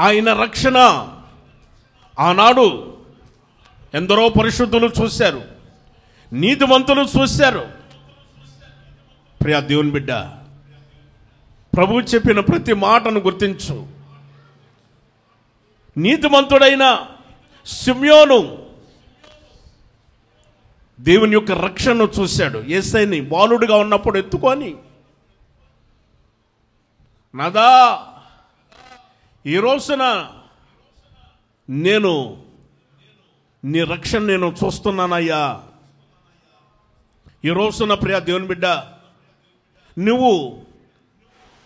ఆయన రక్షణ ఆనాడు ఎందరో పరిశుద్ధులు చూశారు, నీతిమంతులు చూశారు. ప్రియా దేవుని బిడ్డ, ప్రభువు చెప్పిన ప్రతి మాటను గుర్తించు. నీతిమంతుడైన సిమ్యోను దేవుని యొక్క రక్షణను చూశాడు. యేసయ్యని బాలుడుగా ఉన్నప్పుడు ఎత్తుకొని నాదా, ఈ రోజున నేను నీ రక్షణ నేను చూస్తున్నానయ్యా. ఈ రోజున ప్రియ దేవుని బిడ్డ, నువ్వు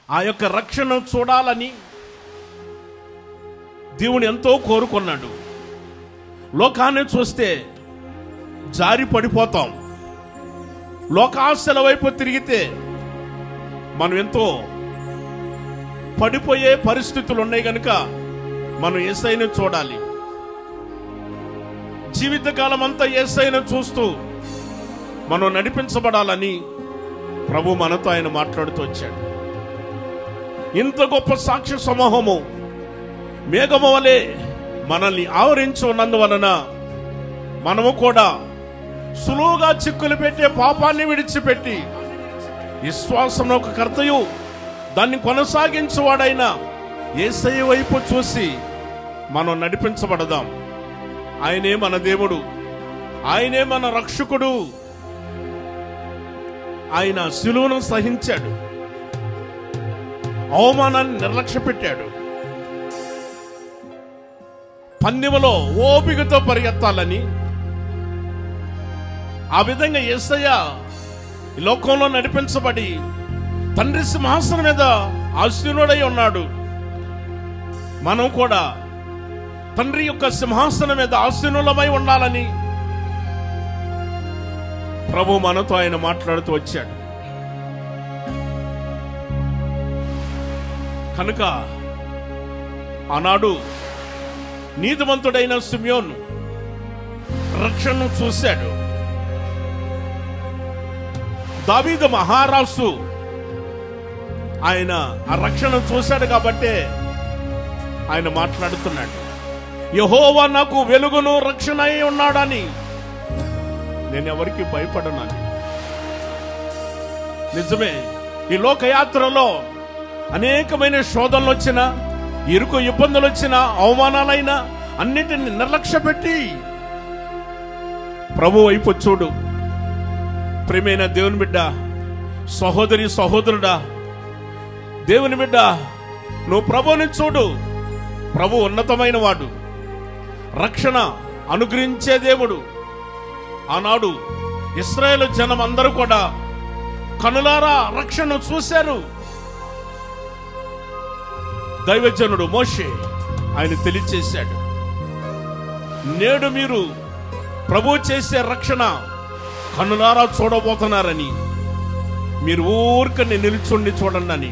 ఆ యొక్క రక్షణ చూడాలని దేవుడు ఎంతో కోరుకున్నాడు. లోకాన్ని చూస్తే జారి పడిపోతాం. లోకాశల వైపు తిరిగితే మనం ఎంతో పడిపోయే పరిస్థితులు ఉన్నాయి కనుక మనం యేసయ్యను చూడాలి. జీవితకాలం అంతా యేసయ్యను చూస్తూ మనం నడిపించబడాలని ప్రభు మనతో ఆయన మాట్లాడుతూ వచ్చాడు. ఇంత గొప్ప సాక్ష్య సమూహము మేఘము వలె మనల్ని ఆవరించి ఉన్నందువలన మనము కూడా సులువుగా చిక్కులు పెట్టే పాపాన్ని విడిచిపెట్టి విశ్వాసంలో ఒక కర్తయు దాన్ని కొనసాగించేవాడైన యేసయ్య వైపు చూసి మనం నడిపించబడదాం. ఆయనే మన దేవుడు, ఆయనే మన రక్షకుడు. ఆయన శిలువను సహించాడు, అవమానాన్ని నిర్లక్ష్య పెట్టాడు. పందెములో ఓపికతో పరిగెత్తాలని ఆ విధంగా యేసయ్య ఈ లోకంలో నడిపించబడి తండ్రి సింహాసనం మీద ఆసీనుడై ఉన్నాడు. మనం కూడా తండ్రి యొక్క సింహాసనం మీద ఆసీనులమై ఉండాలని ప్రభు మనతో ఆయన మాట్లాడుతూ వచ్చాడు. కనుక ఆనాడు నీతిమంతుడైన సిమ్యోను రక్షణను చూశాడు. దావీదు మహారాజు ఆయన ఆ రక్షణ చూశాడు కాబట్టే ఆయన మాట్లాడుతున్నాడు, యెహోవా నాకు వెలుగును రక్షణ అయి ఉన్నాడని, నేను ఎవరికి భయపడనని. నిజమే, ఈ లోకయాత్రలో అనేకమైన శోధనలు వచ్చినా, ఇరుకు ఇబ్బందులు వచ్చినా, అవమానాలైనా అన్నిటిని నిర్లక్ష్య పెట్టి ప్రభు వైపు చూడు. ప్రియమైన దేవుని బిడ్డ, సహోదరి సహోదరుడా, దేవుని బిడ్డ, నువ్వు ప్రభువుని చూడు. ప్రభు ఉన్నతమైన వాడు, రక్షణ అనుగ్రహించే దేవుడు. ఆనాడు ఇశ్రాయేలు జనం అందరూ కూడా కనులారా రక్షణ చూశారు. దైవజనుడు మోషే ఆయన తెలియచేశాడు, నేడు మీరు ప్రభు చేసే రక్షణ కనులారా చూడబోతున్నారని. మీరు ఊరికనే నిలుచుండి చూడండి అని.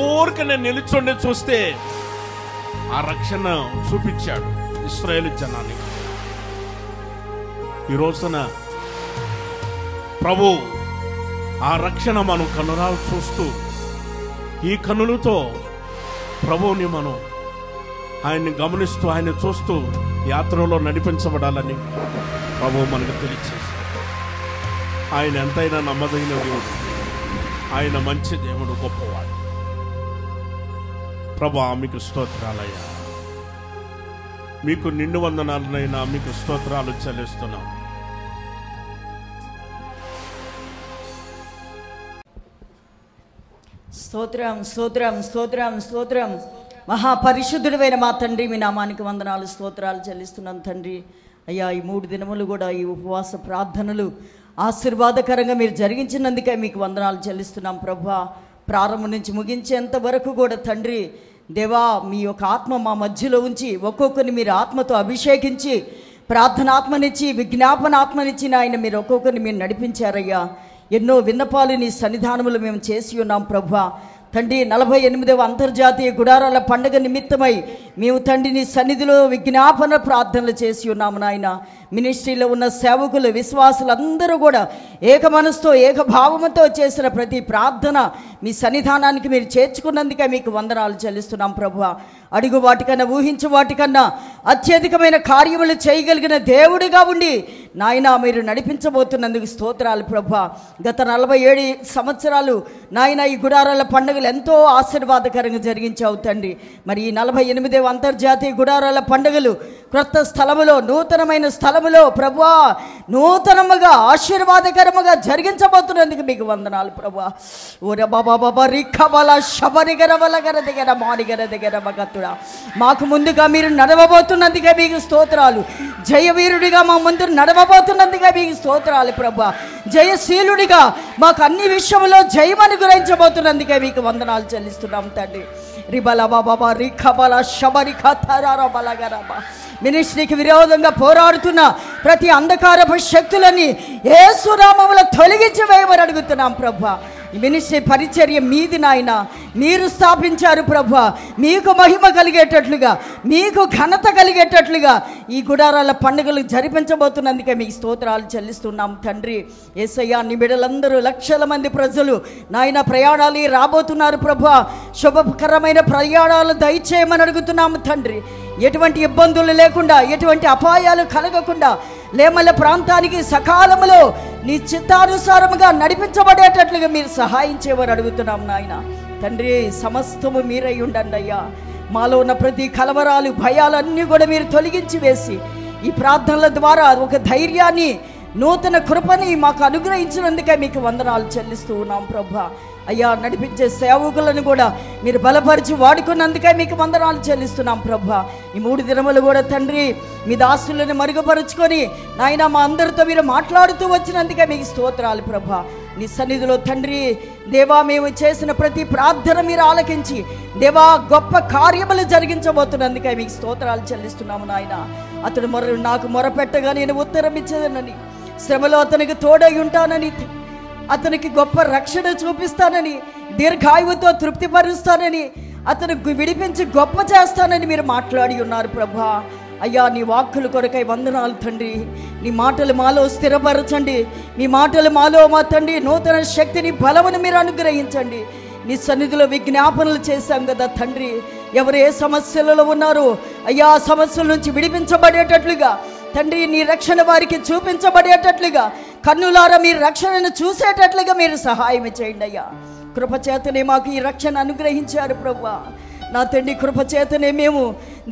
ఊరికనే నిలుచుండి చూస్తే ఆ రక్షణ చూపించాడు ఇశ్రాయేలు జనానికి. ఈ రోజున ప్రభు ఆ రక్షణ మనం కనులారా చూస్తూ, ఈ కనులతో ప్రభువుని మనం ఆయన్ని గమనిస్తూ, ఆయన చూస్తూ యాత్రలో నడిపించబడాలని ప్రభు మనకు తెలియచేశాడు. ఆయన ఎంతైనా నమ్మదగిన దేవుడు, ఆయన మంచి దేవుడు, గొప్పవాడు. ప్రభు మీకు స్తోత్రాలయ్యా, మీకు నిండు వందనాలనైనా మీకు స్తోత్రాలు చెల్లిస్తున్నాం. స్తోత్రం స్తోత్రం స్తోత్రం స్తోత్రం. మహాపరిశుద్ధుడైన మా తండ్రి, మీ నామానికి వందనాలు స్తోత్రాలు చెల్లిస్తున్నాం తండ్రి. అయ్యా, ఈ 3 దినములు కూడా ఈ ఉపవాస ప్రార్థనలు ఆశీర్వాదకరంగా మీరు జరిగించినందుకే మీకు వందనాలు చెల్లిస్తున్నాం ప్రభువా. ప్రారంభం నుంచి ముగించేంత వరకు కూడా తండ్రి దేవా, మీ యొక్క ఆత్మ మా మధ్యలో ఉంచి ఒక్కొక్కరిని మీరు ఆత్మతో అభిషేకించి, ప్రార్థనాత్మనిచ్చి, విజ్ఞాపనాత్మనిచ్చి ఆయన మీరు ఒక్కొక్కరిని మీరు నడిపించారయ్యా. ఎన్నో విన్నపాలు నీ సన్నిధానములు మేము చేసి ఉన్నాం ప్రభువా. తండ్రి 48వ అంతర్జాతీయ గుడారాల పండుగ నిమిత్తమై మేము తండ్రి నీ సన్నిధిలో విజ్ఞాపన ప్రార్థనలు చేసి ఉన్నాము నాయన. మినిస్ట్రీలో ఉన్న సేవకులు, విశ్వాసులందరూ కూడా ఏక మనసుతో, ఏక భావముతో చేసిన ప్రతి ప్రార్థన మీ సన్నిధానానికి మీరు చేర్చుకున్నందుకే మీకు వందనాలు చెల్లిస్తున్నాం ప్రభువా. అడుగు వాటికన్నా, ఊహించు వాటికన్నా అత్యధికమైన కార్యములు చేయగలిగిన దేవుడిగా ఉండి నాయన మీరు నడిపించబోతున్నందుకు స్తోత్రాలు ప్రభువా. గత 47 సంవత్సరాలు నాయన ఈ గుడారాల పండుగలు ఎంతో ఆశీర్వాదకరంగా జరిగించావు తండ్రి. మరి ఈ 48వ దేవ అంతర్జాతీయ గుడారాల పండుగలు క్రొత్త స్థలములో, నూతనమైన స్థలములో ప్రభువా నూతనముగా ఆశీర్వాదకరముగా జరిగించబోతున్నందుకు మీకు వందనాలు ప్రభువా. ఓర బాబా బాబా రిఖబల శబరిగర బలగర దగ్గర మానిగర దగ్గర భగతుడా, మాకు ముందుగా మీరు నడవబోతున్నందుకే మీకు స్తోత్రాలు. జయవీరుడిగా మా ముందు నడవబోతున్నందుకే మీకు స్తోత్రాలు ప్రభువా. జయశీలుడిగా మాకు అన్ని విషయంలో జయమని గురించబోతున్నందుకే మీకు వందనాలు చెల్లిస్తున్నాం తండ్రి. రిబల బాబా రిఖబల శబరిఖ తరార బలగరబా. మినిస్ట్రీకి విరోధంగా పోరాడుతున్న ప్రతి అంధకారపు శక్తులని యేసు నామములో తొలగించి వేయమని అడుగుతున్నాం ప్రభువా. ఈ మినిస్ట్రీ పరిచర్య మీది నాయన, మీరు స్థాపించారు ప్రభువా. మీకు మహిమ కలిగేటట్లుగా, మీకు ఘనత కలిగేటట్లుగా ఈ గుడారాల పండుగలు జరిపించబోతున్నందుకే మీకు స్తోత్రాలు చెల్లిస్తున్నాం తండ్రి. యేసయ్యా, నీ బిడ్డలందరూ లక్షల మంది ప్రజలు నాయన ప్రయాణాలు రాబోతున్నారు ప్రభువా. శుభకరమైన ప్రయాణాలు దయచేయమని అడుగుతున్నాము తండ్రి. ఎటువంటి ఇబ్బందులు లేకుండా, ఎటువంటి అపాయాలు కలగకుండా లేమల ప్రాంతానికి సకాలంలో నీ చిత్తానుసారముగా నడిపించబడేటట్లుగా మీరు సహాయం చేయమని అడుగుతున్నాం నాయన తండ్రి. సమస్తము మీరై ఉండండి అయ్యా. మాలో ఉన్న ప్రతి కలవరాలు, భయాలన్నీ కూడా మీరు తొలగించి వేసి ఈ ప్రార్థనల ద్వారా ఒక ధైర్యాన్ని, నూతన కృపని మాకు అనుగ్రహించినందుకే మీకు వందనాలు చెల్లిస్తూ ఉన్నాం ప్రభువా. అయ్యా, నడిపించే సేవకులను కూడా మీరు బలపరిచి వాడుకున్నందుకే మీకు వందనాలు చెల్లిస్తున్నాం ప్రభువా. ఈ 3 దినములు కూడా తండ్రి మీ దాసులను మరుగుపరుచుకొని నాయన మా అందరితో మీరు మాట్లాడుతూ వచ్చినందుకే మీకు స్తోత్రాలు ప్రభువా. నీ సన్నిధిలో తండ్రి దేవా మేము చేసిన ప్రతి ప్రార్థన మీరు ఆలకించి దేవా గొప్ప కార్యములు జరిగించబోతున్నందుకే మీకు స్తోత్రాలు చెల్లిస్తున్నాము నాయన. అతడు నాకు మొరపెట్టగా నేను ఉత్తరం ఇచ్చేదనని, శ్రమలో అతనికి తోడై ఉంటానని, అతనికి గొప్ప రక్షణ చూపిస్తానని, దీర్ఘాయువుతో తృప్తిపరుస్తానని, అతను విడిపించి గొప్ప చేస్తానని మీరు మాట్లాడి ఉన్నారు ప్రభా. అయ్యా, నీ వాక్కుల కొరకై వందనాలు తండ్రి. నీ మాటలు మాలో స్థిరపరచండి. మీ మాటలు మాలో మా తండ్రి నూతన శక్తిని, బలమును మీరు అనుగ్రహించండి. నీ సన్నిధిలో విజ్ఞాపనలు చేశాం కదా తండ్రి. ఎవరు ఏ సమస్యలలో ఉన్నారో అయ్యా ఆ సమస్యల నుంచి విడిపించబడేటట్లుగా తండ్రి నీ రక్షణ వారికి చూపించబడేటట్లుగా, కన్నులారా మీ రక్షణను చూసేటట్లుగా మీరు సహాయం చేయండి అయ్యా. కృపచేతనే మాకు ఈ రక్షణ అనుగ్రహించారు ప్రభువా. నా తండ్రి కృపచేతనే మేము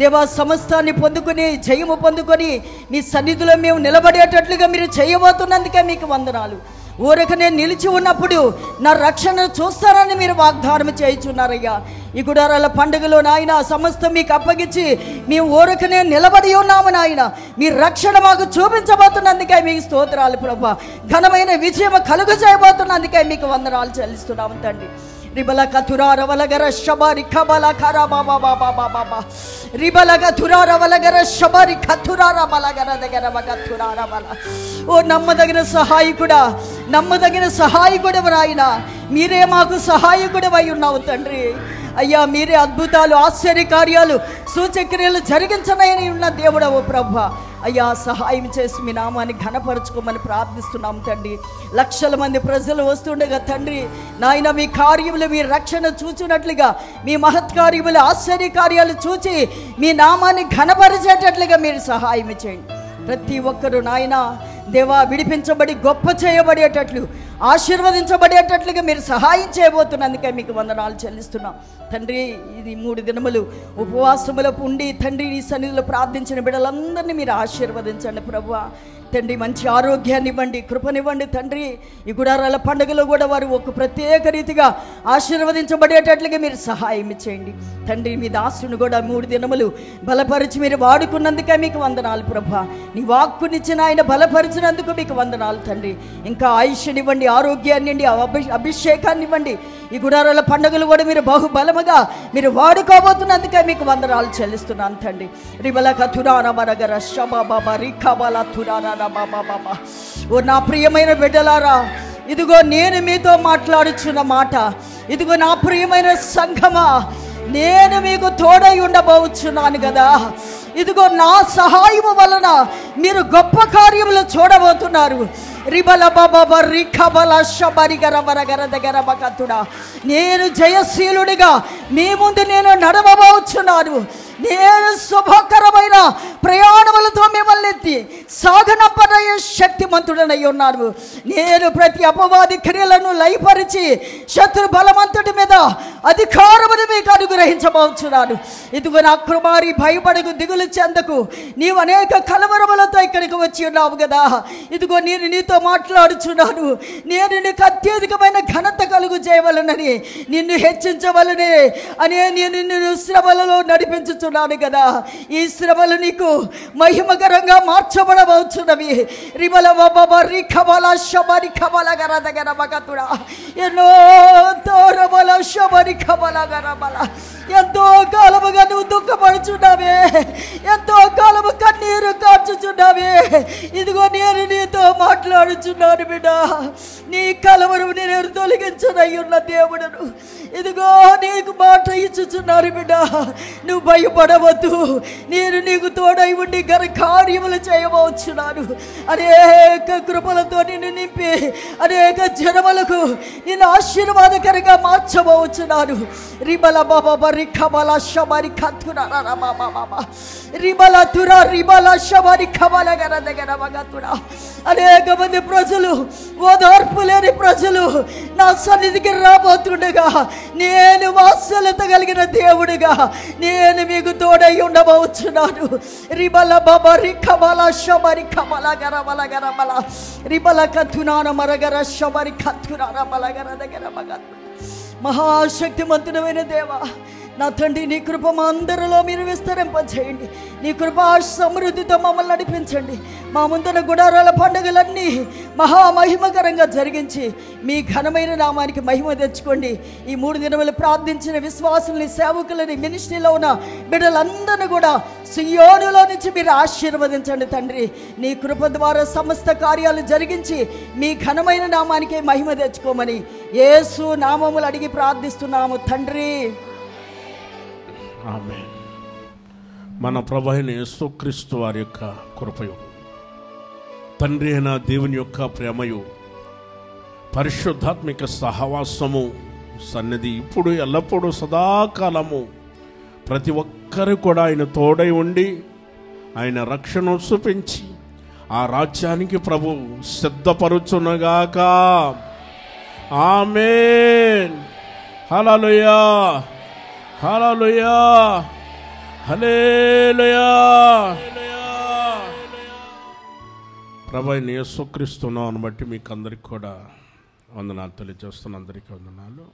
దేవా సమస్తాన్ని పొందుకొని, జయము పొందుకొని మీ సన్నిధిలో మేము నిలబడేటట్లుగా మీరు చేయబోతున్నందుకే మీకు వందనాలు. ఊరకనే నిలిచి ఉన్నప్పుడు నా రక్షణ చూస్తానని మీరు వాగ్దానం చేయుచున్నారయ్యా. ఈ గుడారాల పండుగలో నాయన సమస్తం మీకు అప్పగించి మేము ఊరకనే నిలబడి ఉన్నాము నాయన. మీ రక్షణ మాకు చూపించబోతున్నందుకే మీకు స్తోత్రాలు ప్రభా. ఘనమైన విజయం కలుగు చేయబోతున్నందుకే మీకు వందనాలు చెల్లిస్తున్నాము తండ్రి. రిబలక తురారవలగర శబరి ఖబల ఖర బాబా బాబా బాబా రిబలక తురారవలగర శబరి ఖతురార బలగర దగ్గర బగ తురారవల. ఓ నమ్మదగిన సహాయకుడా, నమ్మదగిన సహాయకుడు నాయన, మీరే మాకు సహాయకుడు అయి ఉన్నావు తండ్రి. అయ్యా, మీరే అద్భుతాలు, ఆశ్చర్యకార్యాలు, సూచక్రియలు జరిగించనని ఉన్న దేవుడవు ప్రభా. అయ్యా, సహాయం చేసి మీ నామాన్ని ఘనపరచుకోమని ప్రార్థిస్తున్నాం తండ్రి. లక్షల మంది ప్రజలు వస్తుండగా తండ్రి నాయన మీ కార్యములు, మీ రక్షణ చూచినట్లుగా, మీ మహత్కార్యములు, ఆశ్చర్యకార్యాలు చూచి మీ నామాన్ని ఘనపరిచేటట్లుగా మీరు సహాయం చేయండి. ప్రతి ఒక్కరూ నాయన దేవా విడిపించబడి గొప్ప చేయబడేటట్లు, ఆశీర్వదించబడేటట్లుగా మీరు సహాయం చేయబోతున్నందుకే మీకు వందనాలు చెల్లిస్తున్నాం తండ్రి. ఇది 3 దినములు ఉపవాసములో ఉండి తండ్రి నీ సన్నిధిలో ప్రార్థించిన బిడ్డలందరినీ మీరు ఆశీర్వదించండి ప్రభువా. తండ్రి మంచి ఆరోగ్యాన్ని ఇవ్వండి, కృపనివ్వండి తండ్రి. ఈ గుడారాల పండుగలో కూడా వారు ఒక ప్రత్యేక రీతిగా ఆశీర్వదించబడేటట్లుగా మీరు సహాయం చేయండి తండ్రి. మీ దాసుని కూడా 3 దినములు బలపరిచి మీరు వాడుకున్నందుకే మీకు వందనాలు ప్రభా. నీ వాక్కునిచ్చిన ఆయన బలపరిచినందుకు మీకు వందనాలు తండ్రి. ఇంకా ఆయుష్నివ్వండి, ఆరోగ్యాన్ని, అభిషేకాన్ని ఇవ్వండి. ఈ గుడారాల పండుగలు కూడా మీరు బహుబలముగా మీరు వాడుకోబోతున్నందుకే మీకు వందనాలు చెల్లిస్తున్నాను తండ్రి. రిబలక తురాన బరగర శబాబా రిఖబల తురాన బాబా బాబా. ఓ నా ప్రియమైన బిడ్డలారా, ఇదిగో నేను మీతో మాట్లాడుచున్న మాట, ఇదిగో నా ప్రియమైన సంఘమా, నేను మీకు తోడై ఉండబోచున్నాను కదా. ఇదిగో నా సహాయము వలన మీరు గొప్ప కార్యములు చూడబోతున్నారు. రిబల బాబా రిఖబల శబరిగర వరగర దగ్గర బకతుడా, నేను జయశీలుడిగా మీ ముందు నేను నడవబోచున్నాను. నేను శుభకరమైన ప్రయాణములతో మిమ్మల్ని ఎత్తి సాగనంపనయ్యే శక్తిమంతుడనై ఉన్నాను. నేను ప్రతి అపవాది క్రియలను లయపరిచి శత్రు బలమంతుడి మీద అధికారమును మీకు అనుగ్రహించబోచున్నాను. ఇదిగో నా కుమారి, భయపడకు, దిగులు చెందకు. నీవు అనేక కలవరములతో ఇక్కడికి వచ్చి ఉన్నావు కదా. ఇదిగో నేను నీతో మాట్లాడుచున్నాను. నేను నీకు అత్యధికమైన ఘనత కలుగు చేయవలనని, నిన్ను హెచ్చించవలనే అనే నేను నిన్ను శ్రమలలో నడిపించుచున్నాను కదా. ఈ శ్రమలు నీకు మహిమకరంగా మార్చబడవచ్చున్నవి. రిబల బాబా రిఖబల శబరి ఖబల గరదగర మగతుడా ఎన్నో తోరబల శబరి ఖబల గరబల. ఎంతో కాలముగా నువ్వు దుఃఖపడుచున్నావే, ఎంతో కాలము కన్నీరు కార్చుచున్నావే. ఇదిగో నేను నీతో మాట్లాడుచున్నాను బిడ్డ. నీ కలవరం నేను తొలగించనయ్యున్న దేవుడను. ఇదిగో నీకు మాట ఇచ్చుచున్నాను బిడ్డ. నువ్వు భయపడవద్దు. నేను నీకు తోడై ఉండి ఘన కార్యములు చేయవచ్చున్నాను. అనేక కృపలతో నిన్ను నింపి అనేక జనములకు నేను ఆశీర్వాదకరంగా మార్చవచ్చున్నాను. రిబల బాబా రిఖబల శబరి ఖతురా బాబా రిబల తురా రిబల శబరి ఖబల గరదగర మగతుడా. అనేక మంది ప్రజలు, ఓదార్పు లేని ప్రజలు నా సన్నిధికి రాబోతుండగా, నేను వాత్సల్యత కలిగిన దేవుడిగా నేను మీకు తోడై ఉండబోచున్నాను. రిబల బాబా రిఖబల శబరి ఖబల గరబల గరబల రిబల కతునాన మరగర శబరి ఖతురాన బలగర దగ్గర మగతు. మహాశక్తిమంతుడమైన దేవా, నా తండ్రి, నీ కృప మా అందరిలో మీరు విస్తరింపజేయండి. నీ కృపా సమృద్ధితో మమ్మల్ని నడిపించండి. మా ముందున గుడారాల పండుగలన్నీ మహామహిమకరంగా జరిగించి మీ ఘనమైన నామానికి మహిమ తెచ్చుకోండి. ఈ 3 దినములు ప్రార్థించిన విశ్వాసుల్ని, సేవకులని, మినిస్ట్రీలో ఉన్న బిడ్డలందరినీ కూడా సియోనులో నుంచి మీరు ఆశీర్వదించండి తండ్రి. నీ కృప ద్వారా సమస్త కార్యాలు జరిగించి మీ ఘనమైన నామానికి మహిమ తెచ్చుకోమని యేసు నామములు అడిగి ప్రార్థిస్తున్నాము తండ్రి. ఆమేన్. మన ప్రభు అయిన యేసుక్రీస్తు వారి యొక్క కృపయు, తండ్రి అయిన దేవుని యొక్క ప్రేమయు, పరిశుద్ధాత్మిక సహవాసము, సన్నిధి ఇప్పుడు ఎల్లప్పుడూ సదాకాలము ప్రతి ఒక్కరు కూడా ఆయన తోడై ఉండి ఆయన రక్షణ చూపించి ఆ రాజ్యానికి ప్రభు సిద్ధపరుచునగాక. ఆమేన్. హల్లెలూయా, హల్లెలూయా, హల్లెలూయా. ప్రభు యేసుక్రీస్తు నామమును బట్టి మీకు అందరికి కూడా వందనాలు తెలియజేస్తున్న అందరికీ వందనాలు.